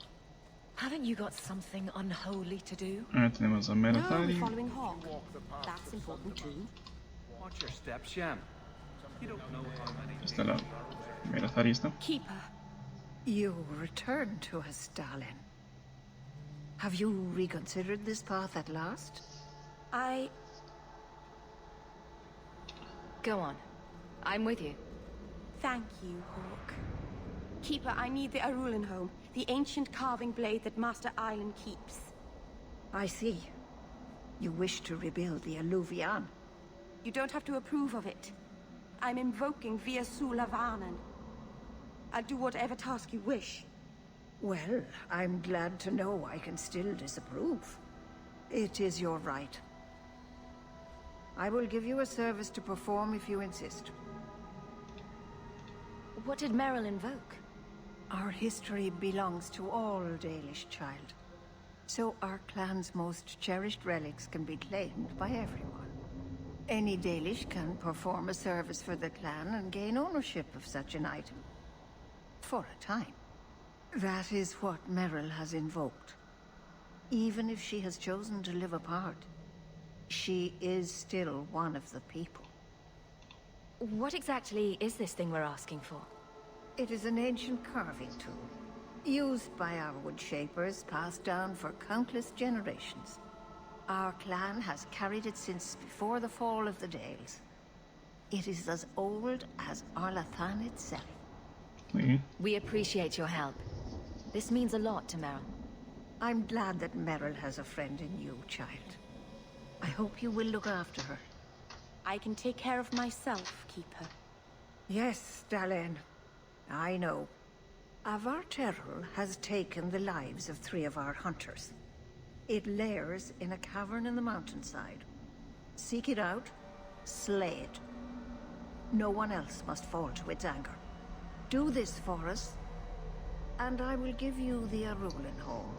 Haven't you got something unholy to do? Ahora tenemos a Mera No, Thali. following Hawk. That's important too. Watch your steps, Shem. You don't know how many... Está la Mera Thali esta. Keeper. You returned to us, Stalin. Have you reconsidered this path at last? Go on. I'm with you. Thank you, Hawk. Keeper, I need the Arulin home, the ancient carving blade that Master Island keeps. I see. You wish to rebuild the Alluvian. You don't have to approve of it. I'm invoking Via Sulavanen. I'll do whatever task you wish. Well, I'm glad to know I can still disapprove. It is your right. I will give you a service to perform if you insist. What did Meryl invoke? Our history belongs to all Dalish, child. So our clan's most cherished relics can be claimed by everyone. Any Dalish can perform a service for the clan and gain ownership of such an item. For a time. That is what Meryl has invoked. Even if she has chosen to live apart, she is still one of the people. What exactly is this thing we're asking for? It is an ancient carving tool, used by our wood shapers, passed down for countless generations. Our clan has carried it since before the fall of the Dales. It is as old as Arlathan itself. We appreciate your help. This means a lot to Meryl. I'm glad that Meryl has a friend in you, child. I hope you will look after her. I can take care of myself, Keeper. Yes, Dalen. I know. Avar Terrell has taken the lives of 3 of our hunters. It lairs in a cavern in the mountainside. Seek it out, slay it. No one else must fall to its anger. Do this for us, and I will give you the Arulin home.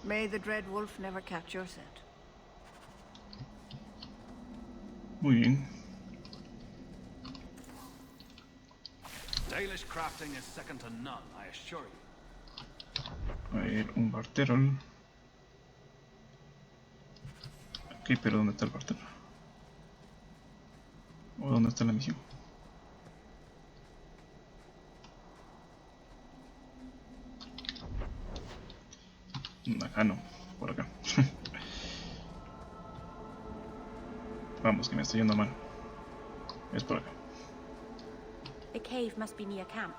May the Dread Wolf never catch your scent. Muy bien. Dalish crafting is second to none, I assure you. A ver, un barterol. Ok, pero ¿dónde está el barterol? ¿O dónde está la misión? Acá no, por acá. Vamos, que me estoy yendo mal. Es por acá. The cave must be near camp.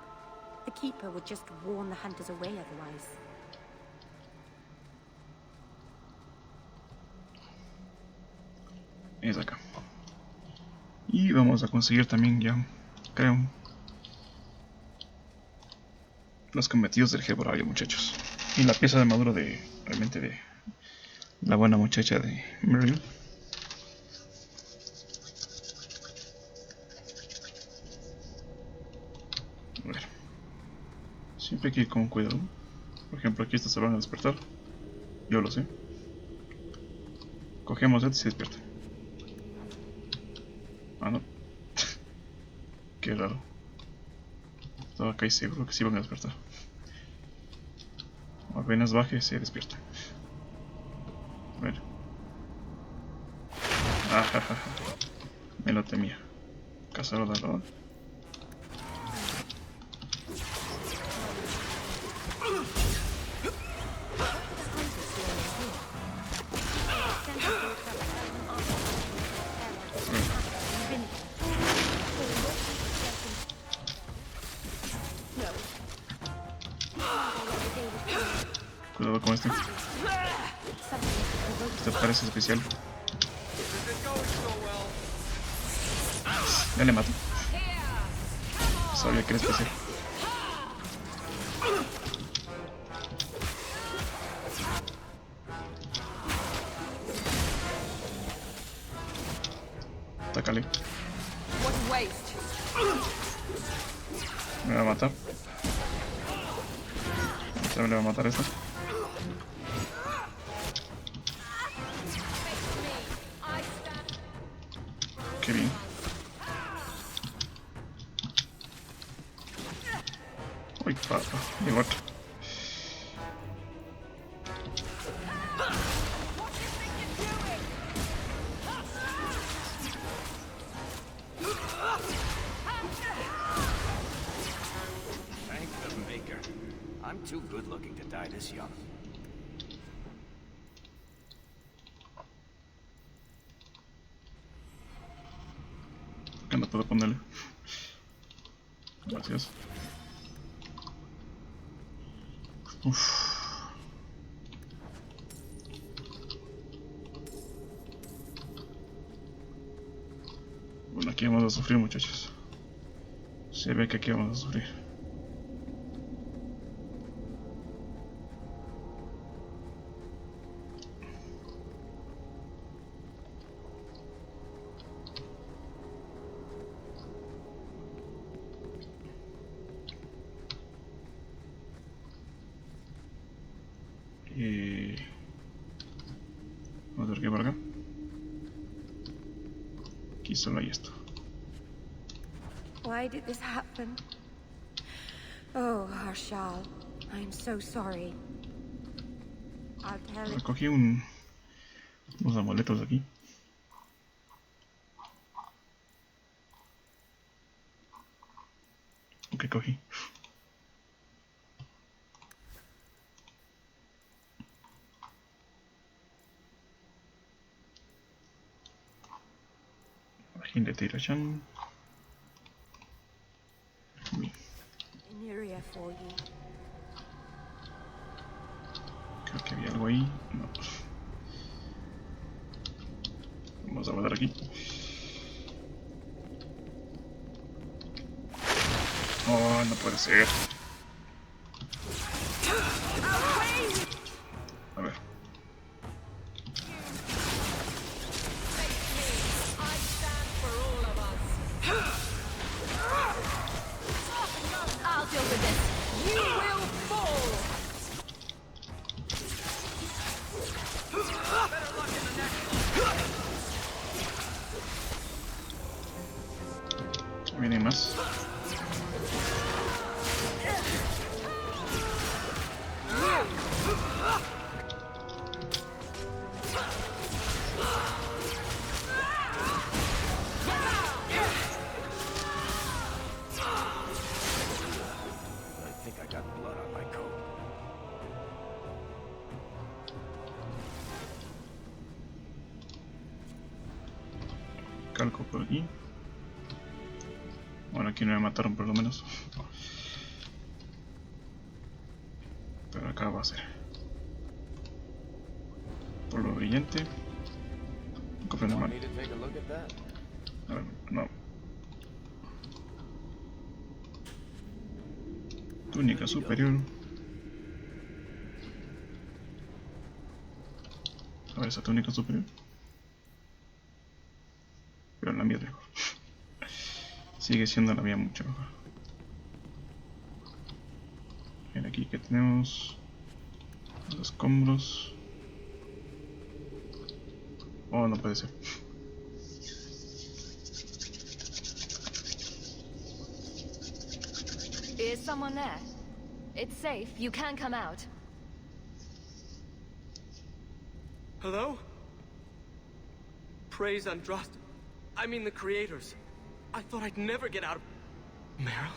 The keeper would just warn the hunters away otherwise. Es acá. Y vamos a conseguir también ya, creo, los cometidos del Hebrario, muchachos. Y la pieza de armadura de, realmente, de la buena muchacha de Meryl. A ver. Siempre hay que ir con cuidado. Por ejemplo, aquí estos se van a despertar. Yo lo sé. Cogemos este y se despierta. Ah, no. Qué raro. Estaba casi seguro que sí van a despertar. Apenas baje, se despierta. A ver. Ajajaja. Me lo temía. Cazador de roda. Cuidado con este. Este parece especial. Ya le mato. Sabía que era especial. Atácale. Me va a matar. También le va a matar esto. Qué bien. Uy, papá, llegó otro. Thank the Maker. I'm too good looking to die this young. Que no puedo ponerle. Gracias. Uff. Bueno, aquí vamos a sufrir, muchachos. Se ve que aquí vamos a sufrir. Vamos a ver qué por acá. Aquí solo hay esto. Why did this happen? Oh, Harshal, I'm so sorry. I'll tell it. Cogí unos amuletos aquí. ¿Qué cogí? Margen de Tirachan. An area for you. Creo que había algo ahí. No. Vamos a guardar aquí. Oh, no puede ser. A ver. I'll deal with this. You will fall. Better luck in the next. Vienen más. Calco por aquí. Bueno, aquí no me mataron por lo menos. Pero acá va a ser. Polvo brillante. Un cofre de mano. A ver, no. Túnica superior. A ver, esa túnica superior. Pero la mía es mejor. Sigue siendo la mía mucho mejor. Bien, aquí que tenemos los escombros. Oh, no puede ser. Is someone there? It's safe. You can come out. Hello? Praise Androst. I mean the creators. I thought I'd never get out of... Meryl?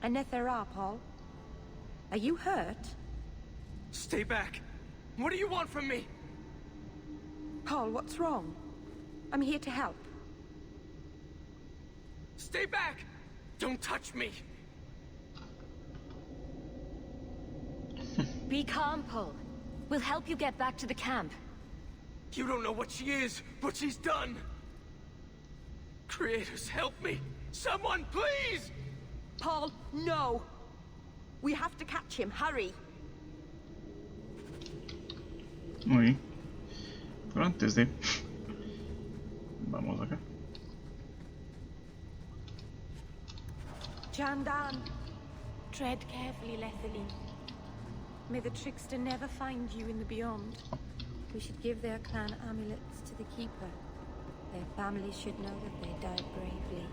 Anethera, Paul. Are you hurt? Stay back. What do you want from me? Paul, what's wrong? I'm here to help. Stay back! Don't touch me! Be calm, Paul. We'll help you get back to the camp. You don't know what she is, what she's done! Creators, help me! Someone, please! Paul, no! We have to catch him, hurry! Muy bien. Pero antes de... Vamos acá. Jandan! Tread carefully, Lethaline. May the trickster never find you in the beyond. We should give their clan amulets to the Keeper. Their families should know that they died bravely.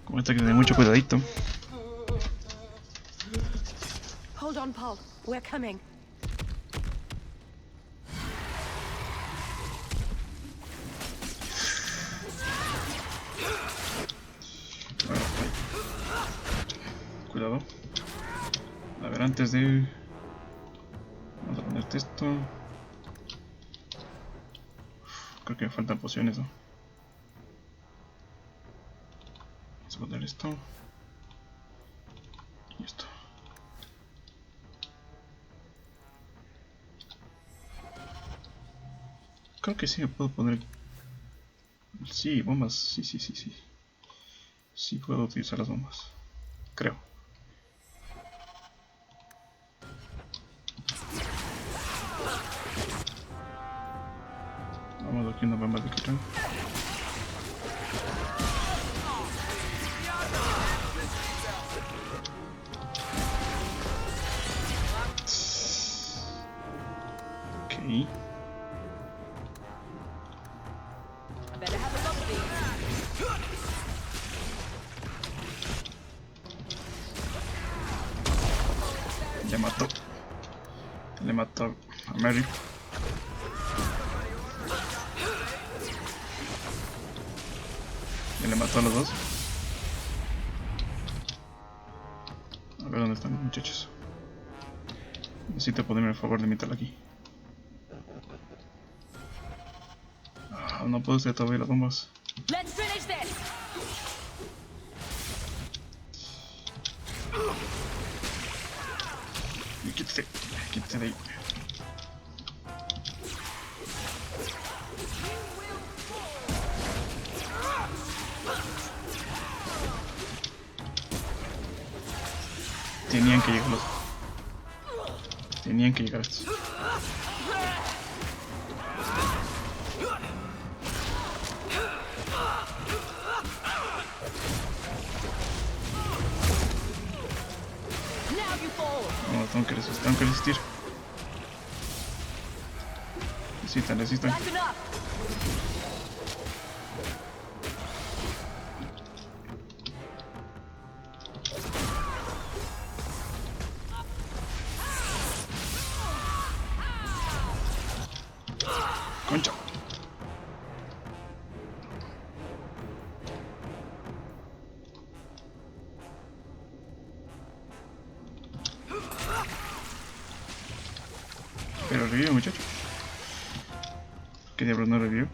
Con esta que tener mucho cuidadito. Hold on, Paul. We're coming. Cuidado. A ver, antes de... Vamos a ponerte esto. Creo que me faltan pociones, ¿no? Vamos a poner esto. Y esto. Creo que sí me puedo poner... Sí, bombas. Sí. Sí puedo utilizar las bombas. Creo. Vamos aquí una bomba de quitar. Ok. Le mató a Mary. Y le mató a los dos. A ver dónde están los muchachos. Necesito ponerme a favor de meterla aquí. Ah, no puedo hacer todavía las bombas. Let's finish this. Y quítate de ahí. Tenían que llegar los... Tenían que llegar estos. No, tengo que resistir. Resistan. Concha. revive, muchacho. ¿Qué diablos no revivió?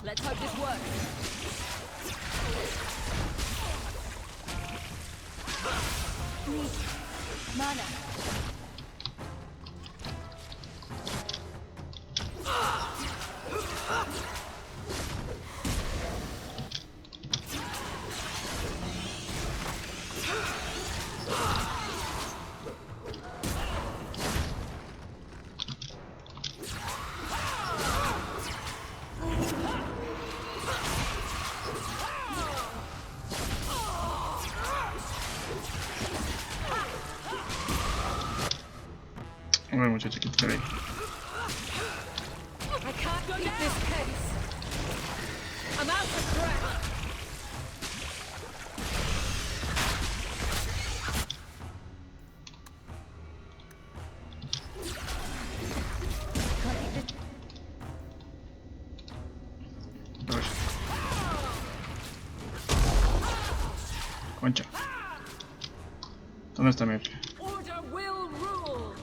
Let's hope this works. Mana. Bueno, muchacho, ¿qué te ve? I can't keep this pace. I'm out of breath. Concha. ¿Dónde está mi arca? Order will rule.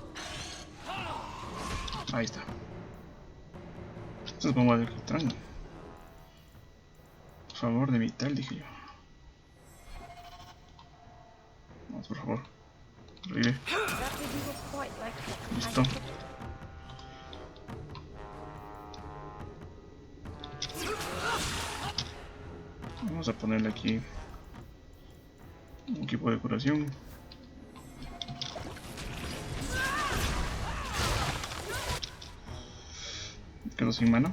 Ahí está. Esto es bomba de entrando. Por favor, de vital, dije yo. Vamos, por favor. Revive. Listo. Vamos a ponerle aquí un equipo de curación. Quedo sin mana.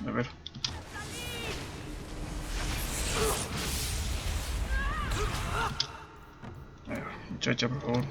A ver. Muchacha, por favor.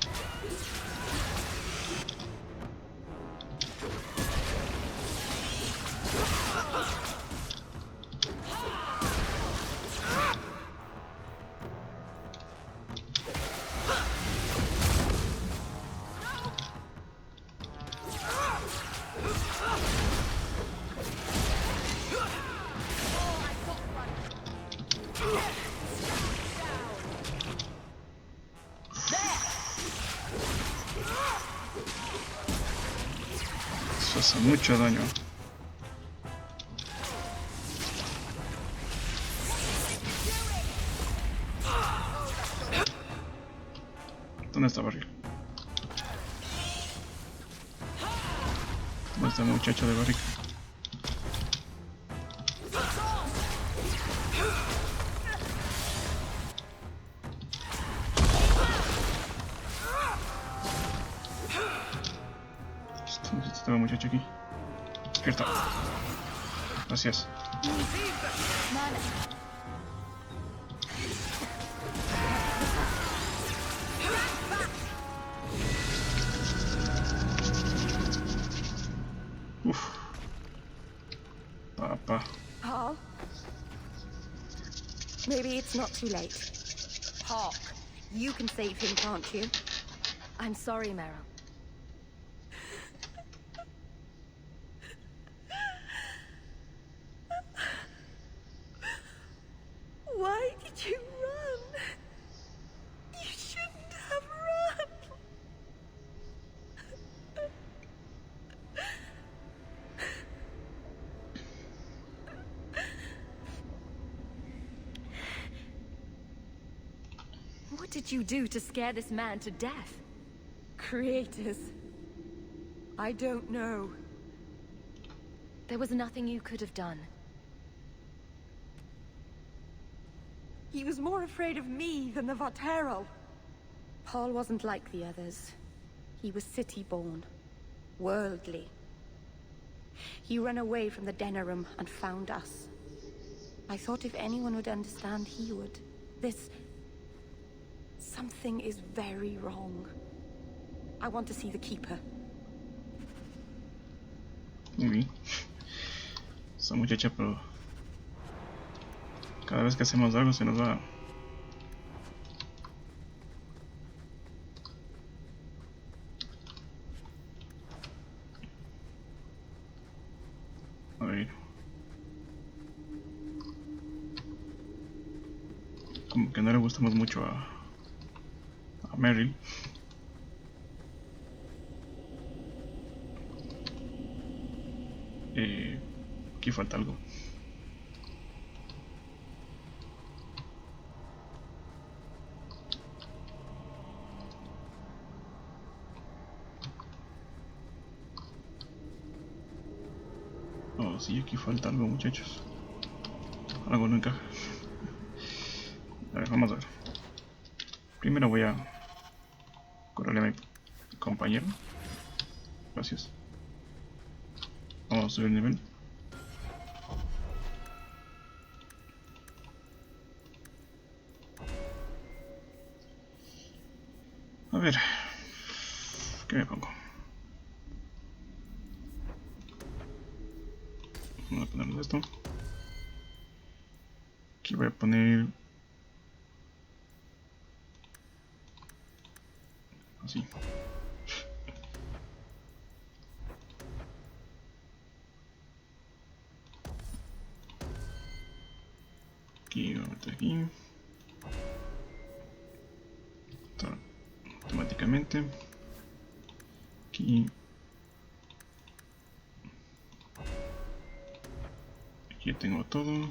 Eso hace mucho daño. ¿Dónde está Barril? ¿Dónde está el muchacho de Barril? Este muchacho aquí. Despierta. Gracias. Uf. Papa. Paul? Maybe it's not too late. Hawk, you can save him, can't you? I'm sorry, Meryl. Why did you run? You shouldn't have run. What did you do to scare this man to death? Creators. I don't know. There was nothing you could have done. He was more afraid of me than the Vaterral. Paul wasn't like the others. He was city-born. Worldly. He ran away from the Denerim and found us. I thought if anyone would understand, he would. Something is very wrong. I want to see the Keeper. Muy bien. Esa muchacha, pero cada vez que hacemos algo se nos va. Aunque no le gustamos mucho a Meryl. Aquí falta algo. Oh, sí, aquí falta algo, muchachos. Algo no encaja. A ver, vamos a ver. Primero voy a correrle a mi compañero. Gracias. Vamos a subir el nivel. A ver, ¿qué me pongo? Vamos a ponerle esto. Aquí voy a poner así. Aquí, voy a meter aquí. Automáticamente. Aquí. Aquí tengo todo.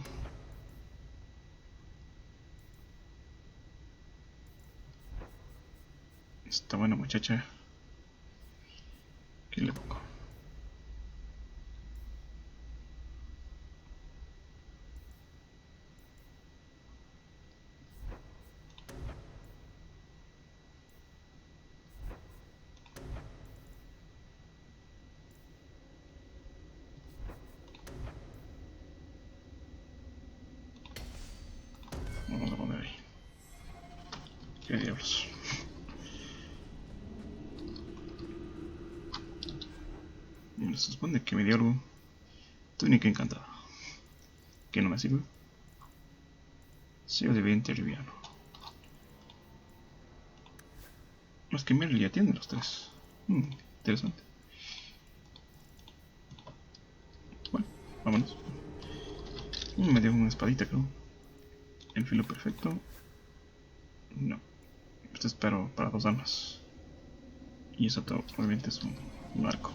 Está buena, muchacha. Aquí le pongo. Vamos a poner ahí. ¿Qué diablos? Se supone que me dio algo. Túnica encantada. ¿Que no me sirve? Sello de viento liviano. Más que Meryl ya tiene los tres. Interesante. Bueno, vámonos. Me dio una espadita, creo. El filo perfecto. No. Esto es para dos armas. Y eso todo, obviamente, es un arco.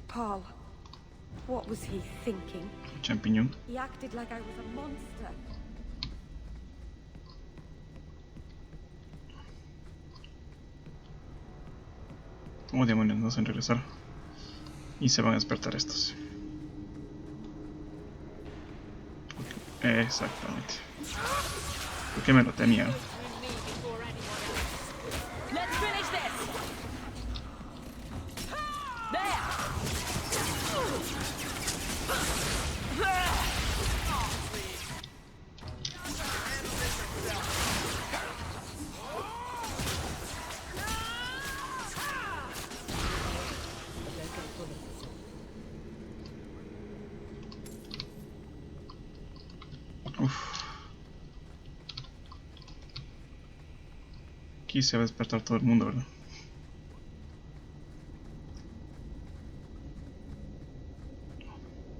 Paul, what was he thinking? Champiñón. He acted like I was a monster. Como demonios no hacen regresar. Y se van a despertar estos. Exactamente. Porque me lo temía. Aquí se va a despertar todo el mundo, ¿verdad?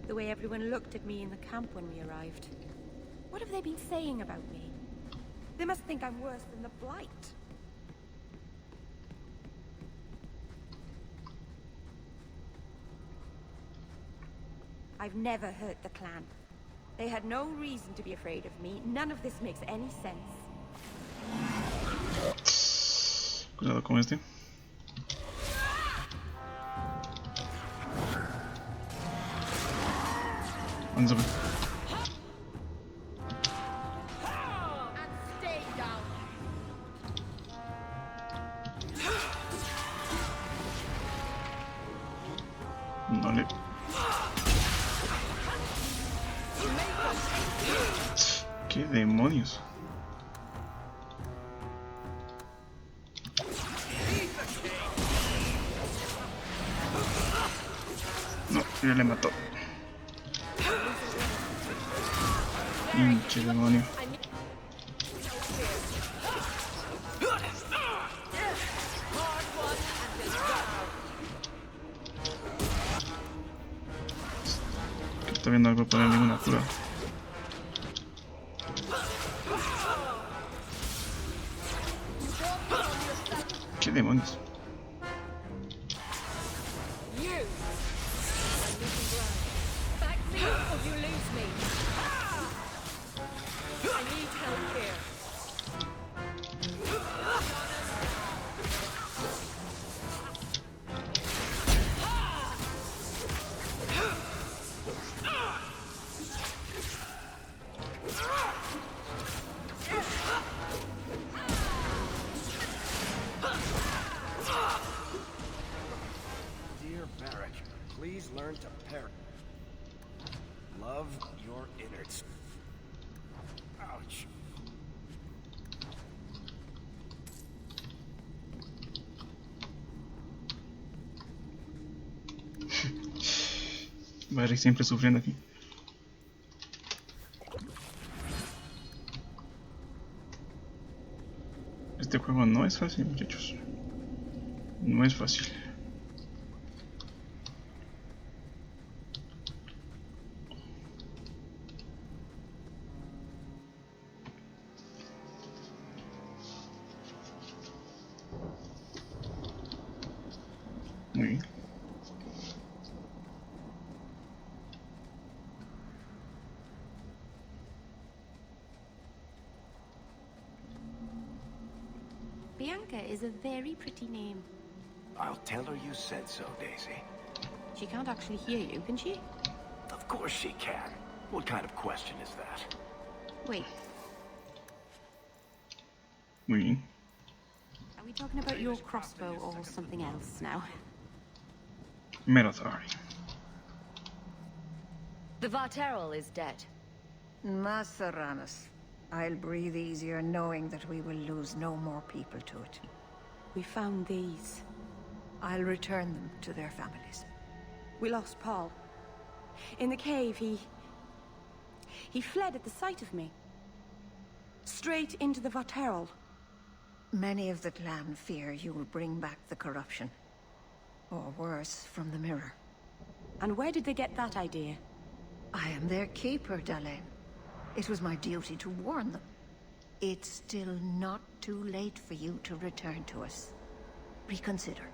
The way everyone looked at me in the camp when we arrived. What have they been saying about me? They must think I'm worse than the Blight. I've never hurt the clan. They had no reason to be afraid of me. None of this makes any sense. Cuidado con este. Vamos a ver. Dale. ¿Qué demonios? No, ya le mató. Pinche demonio. Que todavía no voy a poner ninguna cura. demonios? You! I'm losing ground. Back me up or you lose me. I need help here. Dear Barrack, please learn to parrot. Love your innards. Ouch. Barry siempre sufriendo aquí. Este juego no es fácil, muchachos. No es fácil. Muy bien. Bianca is a very pretty name. I'll tell her you said so, Daisy. She can't actually hear you, can she? Of course she can. What kind of question is that? Wait, Muy bien. are we talking about your crossbow or something else now? Metathari. The Varterol is dead. Masaranas. I'll breathe easier knowing that we will lose no more people to it. We found these. I'll return them to their families. We lost Paul. In the cave, he fled at the sight of me. Straight into the Varterol. Many of the clan fear you will bring back the corruption. Or worse, from the mirror. And where did they get that idea? I am their keeper, Dalain. It was my duty to warn them. It's still not too late for you to return to us. Reconsider.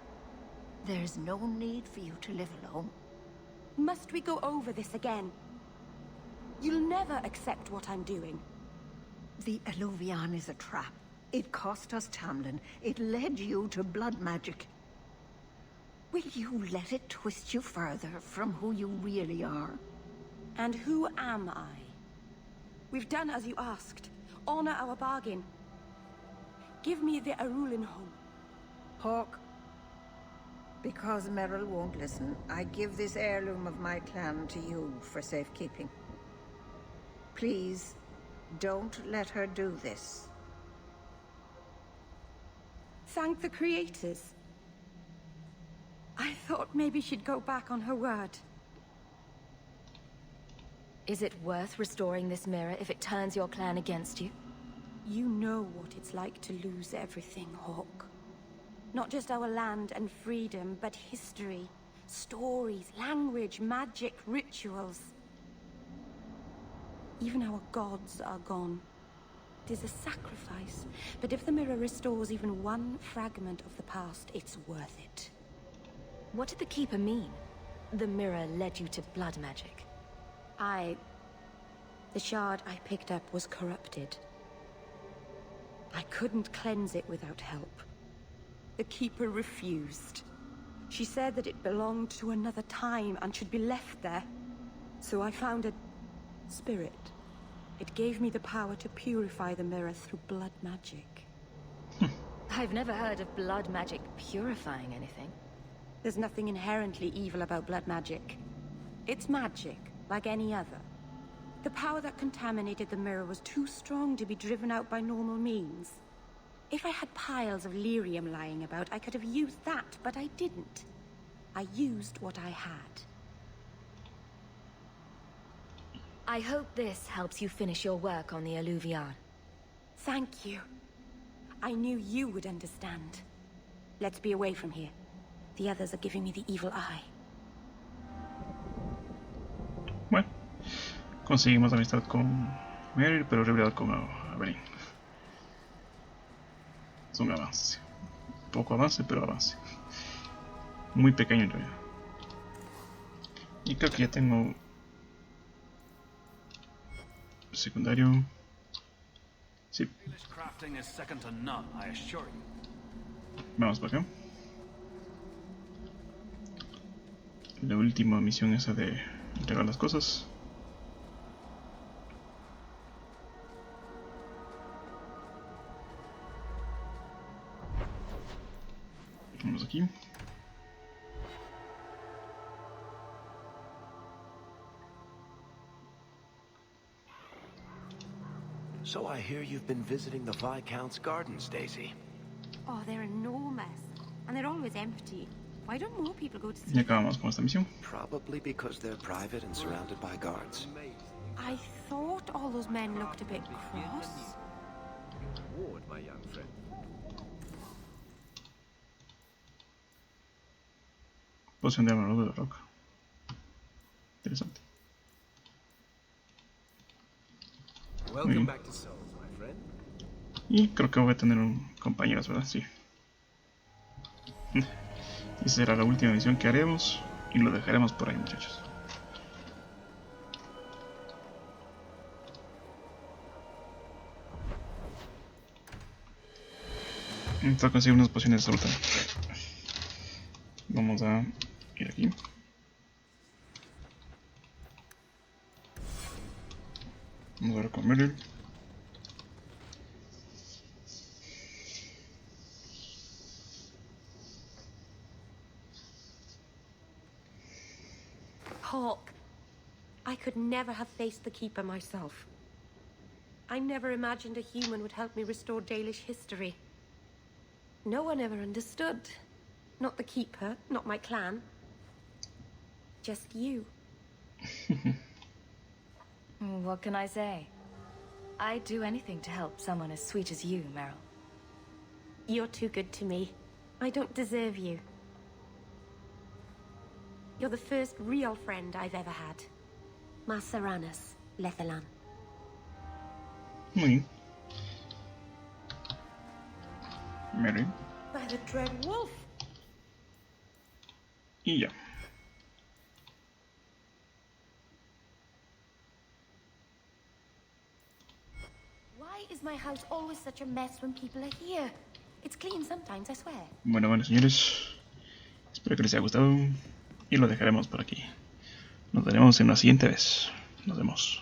There's no need for you to live alone. Must we go over this again? You'll never accept what I'm doing. The Alluvion is a trap. It cost us Tamlin. It led you to blood magic. Will you let it twist you further from who you really are? And who am I? We've done as you asked. Honor our bargain. Give me the Arulin home. Hawk. Because Merrill won't listen, I give this heirloom of my clan to you for safekeeping. Please, don't let her do this. Thank the creators. I thought maybe she'd go back on her word. Is it worth restoring this mirror if it turns your clan against you? You know what it's like to lose everything, Hawk. Not just our land and freedom, but history, stories, language, magic, rituals. Even our gods are gone. It is a sacrifice, but if the mirror restores even one fragment of the past, it's worth it. What did the Keeper mean? The mirror led you to blood magic. The shard I picked up was corrupted. I couldn't cleanse it without help. The Keeper refused. She said that it belonged to another time and should be left there. So I found a spirit. It gave me the power to purify the mirror through blood magic. I've never heard of blood magic purifying anything. There's nothing inherently evil about blood magic. It's magic, like any other. The power that contaminated the mirror was too strong to be driven out by normal means. If I had piles of lyrium lying about, I could have used that, but I didn't. I used what I had. I hope this helps you finish your work on the Alluvion. Thank you. I knew you would understand. Let's be away from here. The others are giving me the evil eye. Bueno, conseguimos amistad con Meryl, pero rivalidad con Evelyn. Es un avance. poco avance, pero avance. Muy pequeño en realidad. Y creo que ya tengo secundario. Sí. Vamos para acá. La última misión esa de entregar las cosas. Vamos aquí. So I hear you've been visiting the Viscount's gardens, Daisy. Oh, they're enormous. And they're always empty. Why don't more people go to see Y acabamos con esta misión. Probably because they're private and surrounded by guards. I thought all those men looked a bit cross. Ward, my young friend. Poción de armadura de roca. Interesante. Welcome back to Souls, my friend. Y creo que voy a tener un compañero, ¿verdad? Sí. Y será la última misión que haremos. Y lo dejaremos por ahí, muchachos. Necesito conseguir unas pociones de salud. Vamos a ir aquí. Vamos a ver con Meryl. Hawk, I could never have faced the Keeper myself. I never imagined a human would help me restore Dalish history. No one ever understood. Not the Keeper, not my clan. Just you. What can I say? I'd do anything to help someone as sweet as you, Meryl. You're too good to me. I don't deserve you. You're the first real friend I've ever had. Masaranas, Lethalan. Muy bien. Mary. By the dread wolf. Y ya. Why is my house always such a mess when people are here? It's clean sometimes, I swear. Bueno, señores. Espero que les haya gustado. Y lo dejaremos por aquí. Nos veremos en la siguiente vez. Nos vemos.